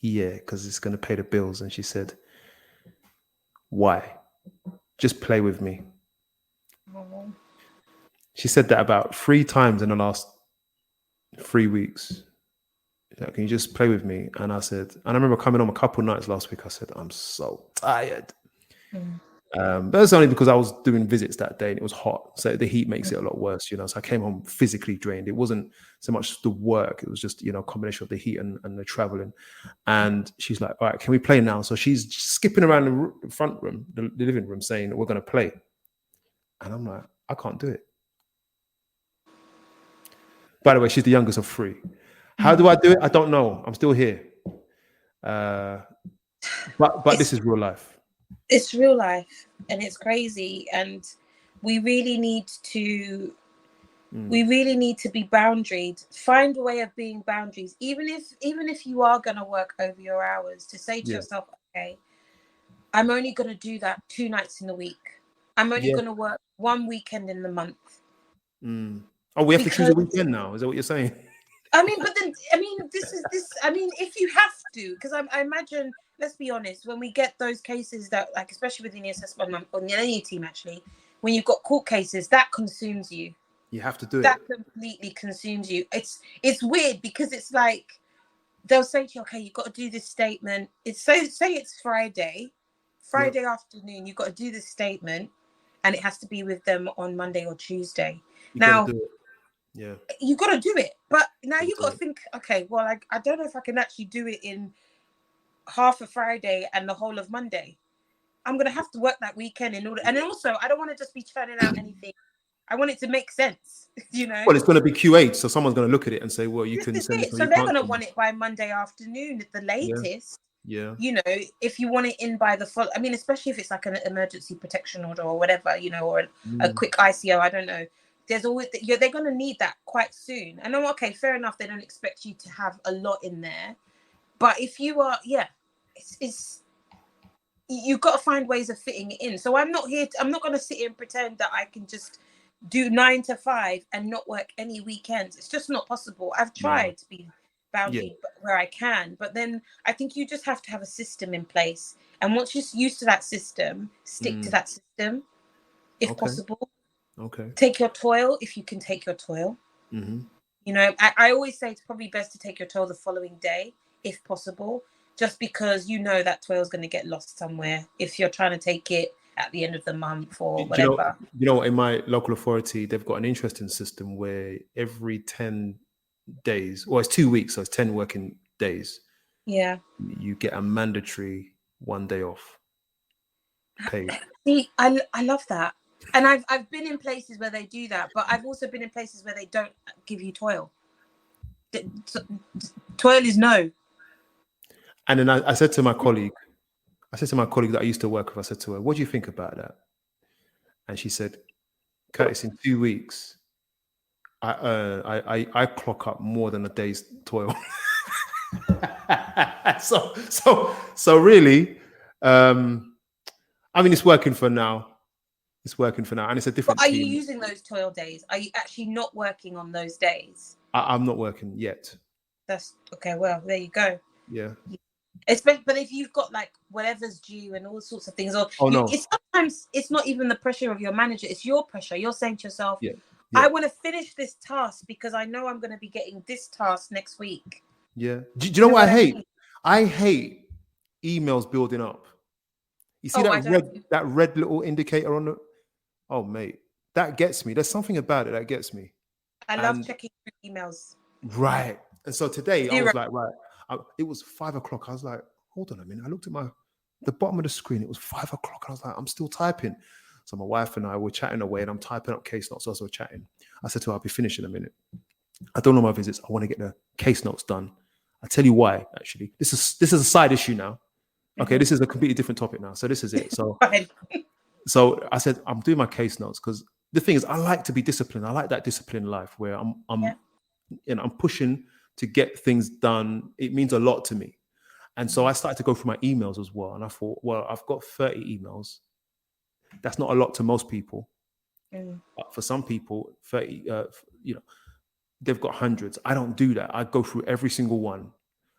yeah, because it's going to pay the bills. And she said, why? Just play with me. She said that about 3 times in the last 3 weeks. Like, can you just play with me? And I said, and I remember coming home a couple nights last week. I said, I'm so tired. But it's only because I was doing visits that day and it was hot. So the heat makes it a lot worse, So I came home physically drained. It wasn't so much the work. It was just, a combination of the heat and the traveling. And she's like, all right, can we play now? So she's skipping around the front room, the living room, saying, we're going to play. And I'm like, I can't do it. By the way, she's the youngest of 3. How do I do it? I don't know. I'm still here. But this is real life.
It's real life, and it's crazy. And we really need to be boundaried. Find a way of being boundaries, even if you are going to work over your hours, to say to yourself, okay, I'm only going to do that 2 nights in the week. I'm only going to work 1 weekend in the month.
Oh, we have to choose a weekend now. Is that what you're saying?
If you have to, because I imagine, let's be honest, when we get those cases that, like, especially within the assessment on any team, actually, when you've got court cases, that consumes you.
You have to do
that completely consumes you. It's weird because it's like they'll say to you, okay, you've got to do this statement. It's say it's Friday afternoon, you've got to do this statement, and it has to be with them on Monday or Tuesday. You got to do it, but now you've got to think, okay, well, I don't know if I can actually do it in half a Friday and the whole of Monday. I'm gonna have to work that weekend in order, and then also I don't want to just be churning out anything. I want it to make sense,
Well, it's going to be Q8, so someone's going to look at it and say, well, you can send it.
So they're going to want it by Monday afternoon at the latest.
Yeah.
If you want it in by the especially if it's like an emergency protection order or whatever, or a quick ICO, I don't know. There's always, they're going to need that quite soon. And okay, fair enough. They don't expect you to have a lot in there. But if you are, you've got to find ways of fitting it in. So I'm not going to sit here and pretend that I can just do 9 to 5 and not work any weekends. It's just not possible. I've tried to be boundary where I can, but then I think you just have to have a system in place. And once you're used to that system, stick to that system if possible.
Okay.
Take your toil if you can take your toil. I always say it's probably best to take your toil the following day if possible, just because that toil is going to get lost somewhere if you're trying to take it at the end of the month or whatever.
In my local authority, they've got an interesting system where every 10 days, or it's 2 weeks, so it's 10 working days.
Yeah.
You get a mandatory 1 day off. Paid.
See, I love that. And I've been in places where they do that, but I've also been in places where they don't give you toil. Toil is no.
And then I said to my colleague that I used to work with, I said to her, what do you think about that? And she said, Curtis, in 2 weeks, I clock up more than a day's toil. so really, I mean, it's working for now. It's working for now, and it's a different
But are
team.
you using those toil days? Are you actually not working on those days?
I'm not working yet.
That's okay. Well, there you go.
Yeah.
Especially, but if you've got like whatever's due and all sorts of things, or
No.
it's sometimes it's not even the pressure of your manager; it's your pressure. You're saying to yourself,
Yeah.
"I want to finish this task because I know I'm going to be getting this task next week."
Yeah. Do you know what I hate? I hate emails building up. You see that red little indicator on the. Oh, mate, that gets me. There's something about it that gets me.
I love checking emails.
Right. And so today I was like, right. It was 5 o'clock. I was like, hold on a minute. I looked at the bottom of the screen. It was 5 o'clock. I was like, I'm still typing. So my wife and I were chatting away, and I'm typing up case notes. Also chatting. I said to her, I'll be finished in a minute. I don't know my visits. I want to get the case notes done. I'll tell you why. Actually, this is a side issue now. Okay, this is a completely different topic now. So this is it. So, so I said, I'm doing my case notes because the thing is, I like to be disciplined. I like that disciplined life where I'm pushing to get things done. It means a lot to me. And so I started to go through my emails as well. And I thought, well, I've got 30 emails. That's not a lot to most people. But for some people, 30, they've got hundreds. I don't do that. I go through every single one.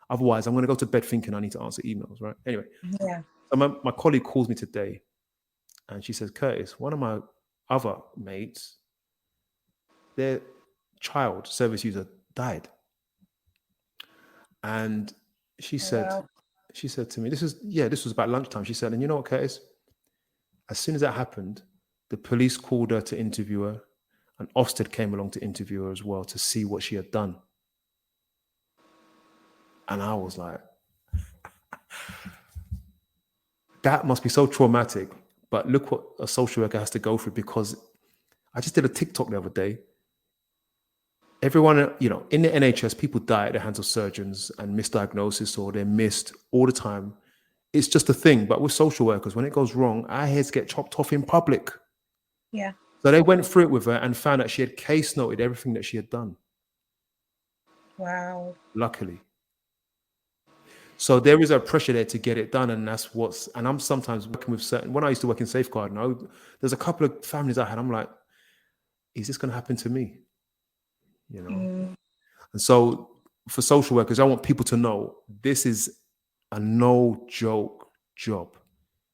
Otherwise, I'm going to go to bed thinking I need to answer emails, right? Anyway, so my colleague calls me today and she says, Curtis, one of my other mates, their child service user died. And she said to me, this was about lunchtime. She said, and you know what, Curtis? As soon as that happened, the police called her to interview her, and Ofsted came along to interview her as well to see what she had done. And I was like, that must be so traumatic. But look what a social worker has to go through, because I just did a TikTok the other day. Everyone, in the NHS, people die at the hands of surgeons and misdiagnosis, or they're missed all the time. It's just a thing. But with social workers, when it goes wrong, our heads get chopped off in public.
Yeah.
So they went through it with her and found that she had case noted everything that she had done.
Wow.
Luckily. So there is a pressure there to get it done, and and I'm sometimes working with when I used to work in safeguarding, there's a couple of families I had, I'm like, is this going to happen to me? And so for social workers, I want people to know this is a no joke job.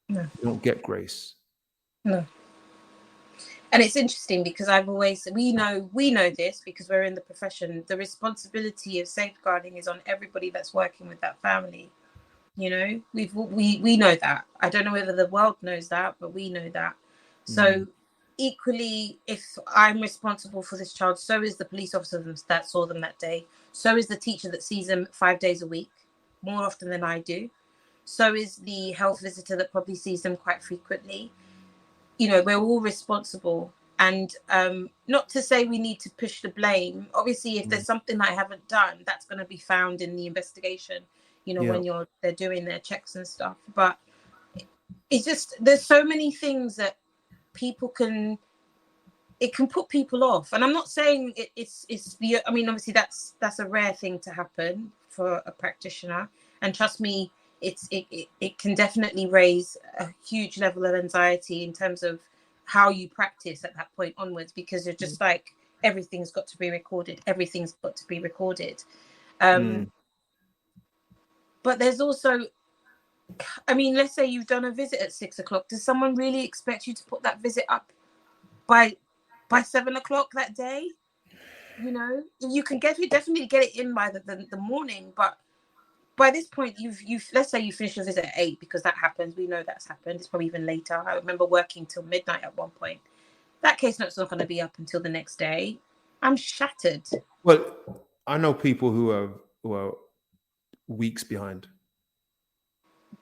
No. You don't get grace.
No. And it's interesting because we know this because we're in the profession. The responsibility of safeguarding is on everybody that's working with that family. We know that. I don't know whether the world knows that, but we know that. So equally, if I'm responsible for this child, so is the police officer that saw them that day. So is the teacher that sees them 5 days a week, more often than I do. So is the health visitor that probably sees them quite frequently. We're all responsible. And not to say we need to push the blame. Obviously, if there's something I haven't done, that's going to be found in the investigation, when they're doing their checks and stuff. But it's just, there's so many things that it can put people off. And I'm not saying obviously that's a rare thing to happen for a practitioner. And trust me, it can definitely raise a huge level of anxiety in terms of how you practice at that point onwards, because you're just like, everything's got to be recorded. But there's also, let's say you've done a visit at 6 o'clock. Does someone really expect you to put that visit up by 7 o'clock that day? You can definitely get it in by the morning, but by this point, you've let's say you finish your visit at 8, because that happens. We know that's happened. It's probably even later. I remember working till midnight at one point. That case note's not going to be up until the next day. I'm shattered.
Well, I know people who are weeks behind.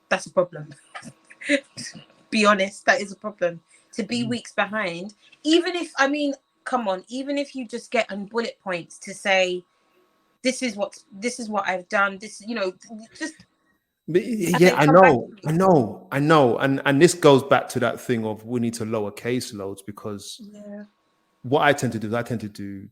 That's a problem. Be honest, that is a problem. To be weeks behind, even if, come on, even if you just get on bullet points to say, this is what I've done. This, just
But
and
yeah,
then come back to me.
I know, and this goes back to that thing of we need to lower caseloads, because what I tend to do is I tend to do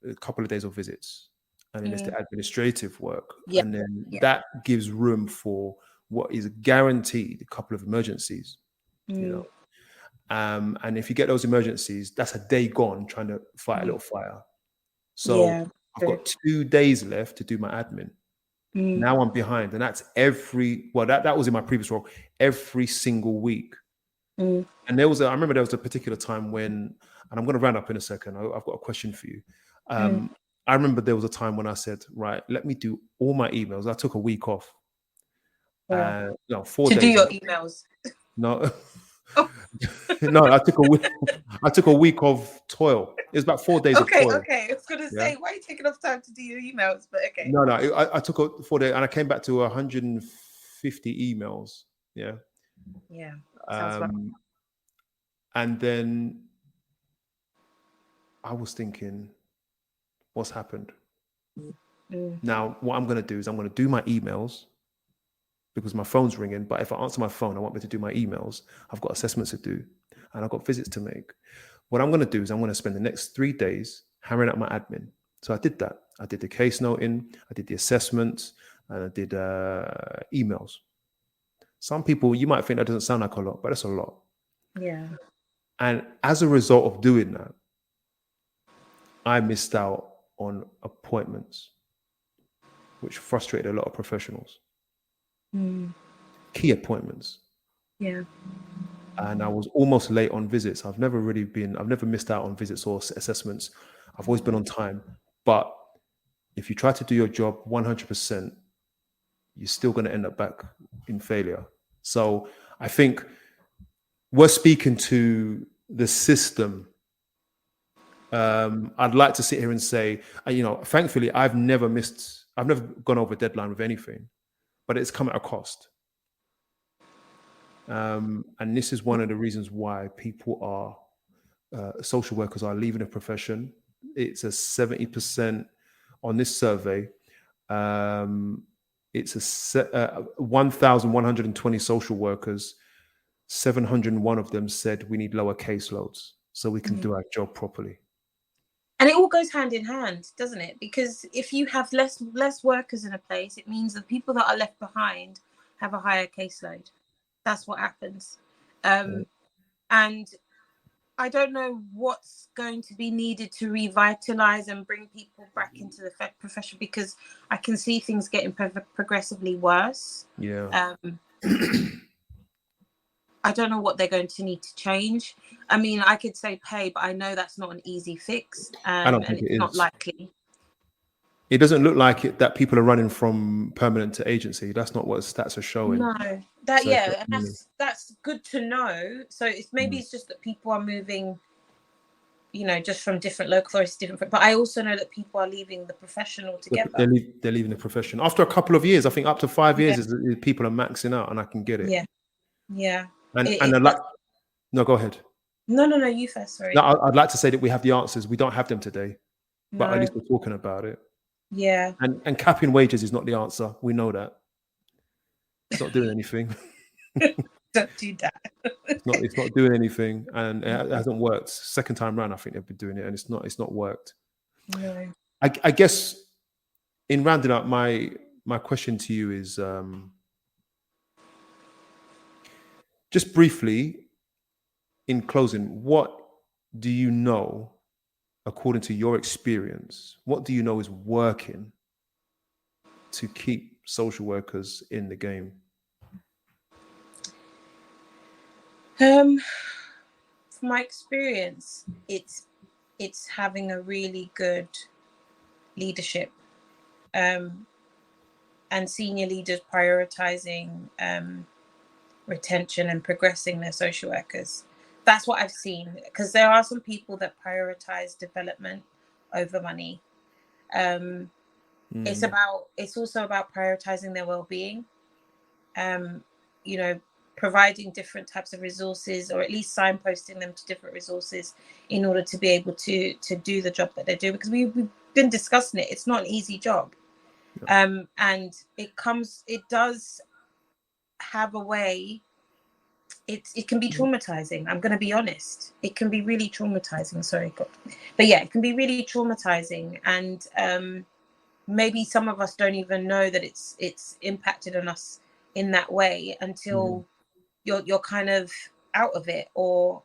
a couple of days of visits, and then it's the administrative work, and then that gives room for what is guaranteed a couple of emergencies, and if you get those emergencies, that's a day gone trying to fight a little fire. So I've got 2 days left to do my admin. Now I'm behind, and that's that was in my previous role, every single week. And I remember there was a particular time when, and I'm going to round up in a second, I've got a question for you. I remember there was a time when I said, right, let me do all my emails. I took a week off. No, 4
to
days.
do your emails.
No, no, I took a week of toil. It was about 4 days of toil.
Okay. I was going to say, why are you taking off time to do your emails? But okay.
No, I took a 4 days, and I came back to 150 emails. Yeah.
Sounds right.
And then I was thinking, what's happened? Now, what I'm going to do is I'm going to do my emails because my phone's ringing. But if I answer my phone, I want me to do my emails. I've got assessments to do, and I've got visits to make. What I'm going to do is I'm going to spend the next 3 days hammering out my admin. So I did that. I did the case noting, I did the assessments, and I did emails. Some people, you might think that doesn't sound like a lot, but that's a lot.
Yeah.
And as a result of doing that, I missed out on appointments, which frustrated a lot of professionals. Key appointments.
Yeah.
And I was almost late on visits. I've never missed out on visits or assessments. I've always been on time. But if you try to do your job 100%, you're still going to end up back in failure. So I think we're speaking to the system. I'd like to sit here and say, thankfully, I've never gone over deadline with anything, but it's come at a cost. And this is one of the reasons why social workers are leaving the profession. It's a 70% on this survey. It's 1,120 social workers. 701 of them said we need lower caseloads so we can do our job properly.
And it all goes hand in hand, doesn't it? Because if you have less workers in a place, it means the people that are left behind have a higher caseload. That's what happens. And I don't know what's going to be needed to revitalize and bring people back into the profession, because I can see things getting progressively worse.
Yeah.
I don't know what they're going to need to change. I mean, I could say pay, but I know that's not an easy fix.
I don't think
and it's not likely.
It doesn't look like it that people are running from permanent to agency. That's not what stats are showing.
No, that's good to know. So maybe it's just that people are moving, just from different local authorities, but I also know that people are leaving the profession altogether.
They're leaving the profession after a couple of years. I think up to 5 years is people are maxing out, and I can get it.
Yeah.
No, go ahead.
No, you first. Sorry.
No, I'd like to say that we have the answers. We don't have them today, but at least we're talking about it.
Yeah.
And capping wages is not the answer. We know that. It's not doing anything.
Don't do that.
It's not doing anything, and it hasn't worked. Second time round, I think they've been doing it, and it's not worked.
No.
I guess in rounding up, my question to you is just briefly, in closing, what do you know, according to your experience, what do you know is working to keep social workers in the game?
From my experience, it's having a really good leadership, and senior leaders prioritizing retention and progressing their social workers. That's what I've seen, because there are some people that prioritize development over money. It's also about prioritizing their well-being, providing different types of resources, or at least signposting them to different resources in order to be able to do the job that they do, because been discussing it. It's not an easy job. And it does have a way. It can be traumatizing. I'm going to be honest. It can be really traumatizing. Sorry, God. But yeah, it can be really traumatizing. And maybe some of us don't even know that it's impacted on us in that way until you're kind of out of it or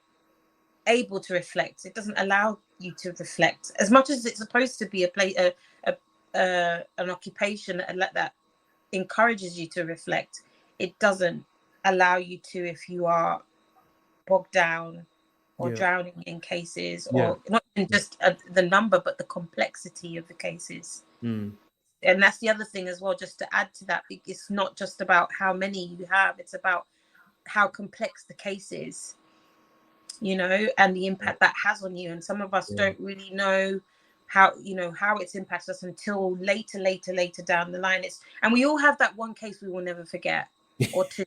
able to reflect. It doesn't allow you to reflect as much as it's supposed to be an occupation that encourages you to reflect. It doesn't allow you to if you are bogged down or drowning in cases, or not even just the number, but the complexity of the cases. And that's the other thing as well, just to add to that, it's not just about how many you have, it's about how complex the case is, you know, and the impact that has on you. And some of us don't really know how it's impacted us until later down the line. And we all have that one case we will never forget, or two.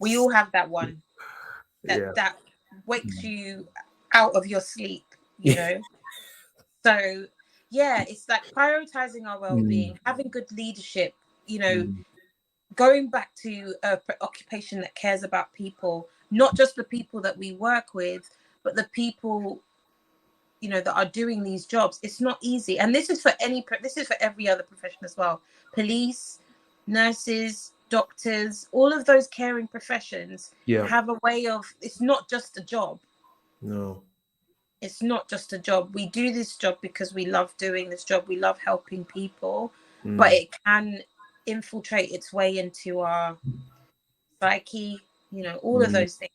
We all have that one that wakes you out of your sleep, you know. So yeah, it's like prioritizing our well-being, having good leadership, you know, going back to a occupation that cares about people, not just the people that we work with, but the people, you know, that are doing these jobs. It's not easy. And this is for every other profession as well. Police, nurses, doctors, all of those caring professions have a way of, it's not just a job.
No.
It's not just a job. We do this job because we love doing this job. We love helping people, but it can infiltrate its way into our psyche, you know, all of those things.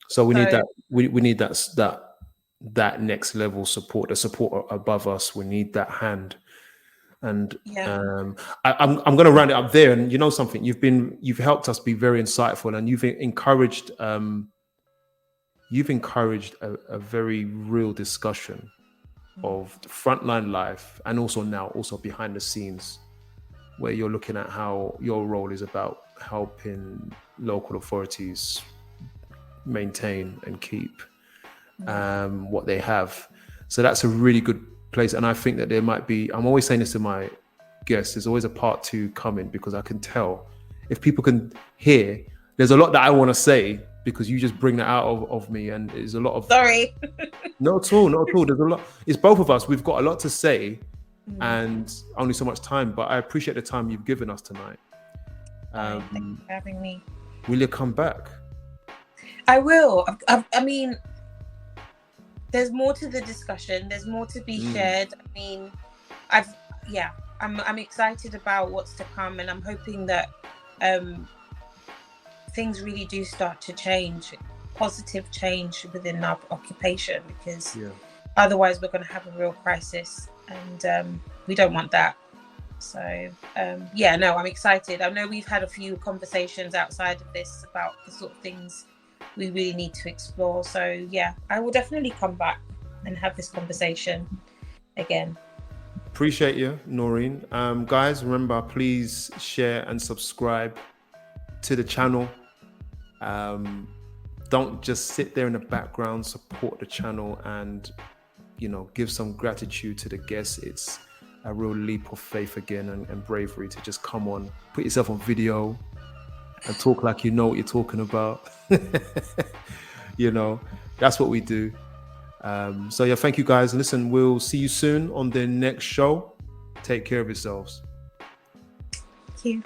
So we need that. We need that next level support, the support above us. We need that hand. And I'm going to round it up there. And you know something, you've helped us be very insightful, and you've encouraged a very real discussion of the frontline life, and also behind the scenes, where you're looking at how your role is about helping local authorities maintain and keep what they have. So that's a really good place. And I think that there might be, I'm always saying this to my guests, there's always a part 2 coming, because I can tell if people can hear, there's a lot that I want to say, because you just bring that out of me, and there's a lot of
sorry.
Not at all. There's a lot. It's both of us. We've got a lot to say, and only so much time. But I appreciate the time you've given us tonight.
Thank you for having me.
Will you come back?
I will. I mean, there's more to the discussion. There's more to be shared. I mean, I'm excited about what's to come, and I'm hoping that things really do start to change, positive change within our occupation, because otherwise we're going to have a real crisis, and we don't want that. So I'm excited. I know we've had a few conversations outside of this about the sort of things we really need to explore. So yeah, I will definitely come back and have this conversation again.
Appreciate you, Noreen. Guys, remember, please share and subscribe to the channel. Don't just sit there in the background, support the channel, and give some gratitude to the guests. It's a real leap of faith again, and bravery to just come on, put yourself on video and talk like you know what you're talking about. That's what we do. So yeah, thank you guys. Listen, we'll see you soon on the next show. Take care of yourselves.
Thank you.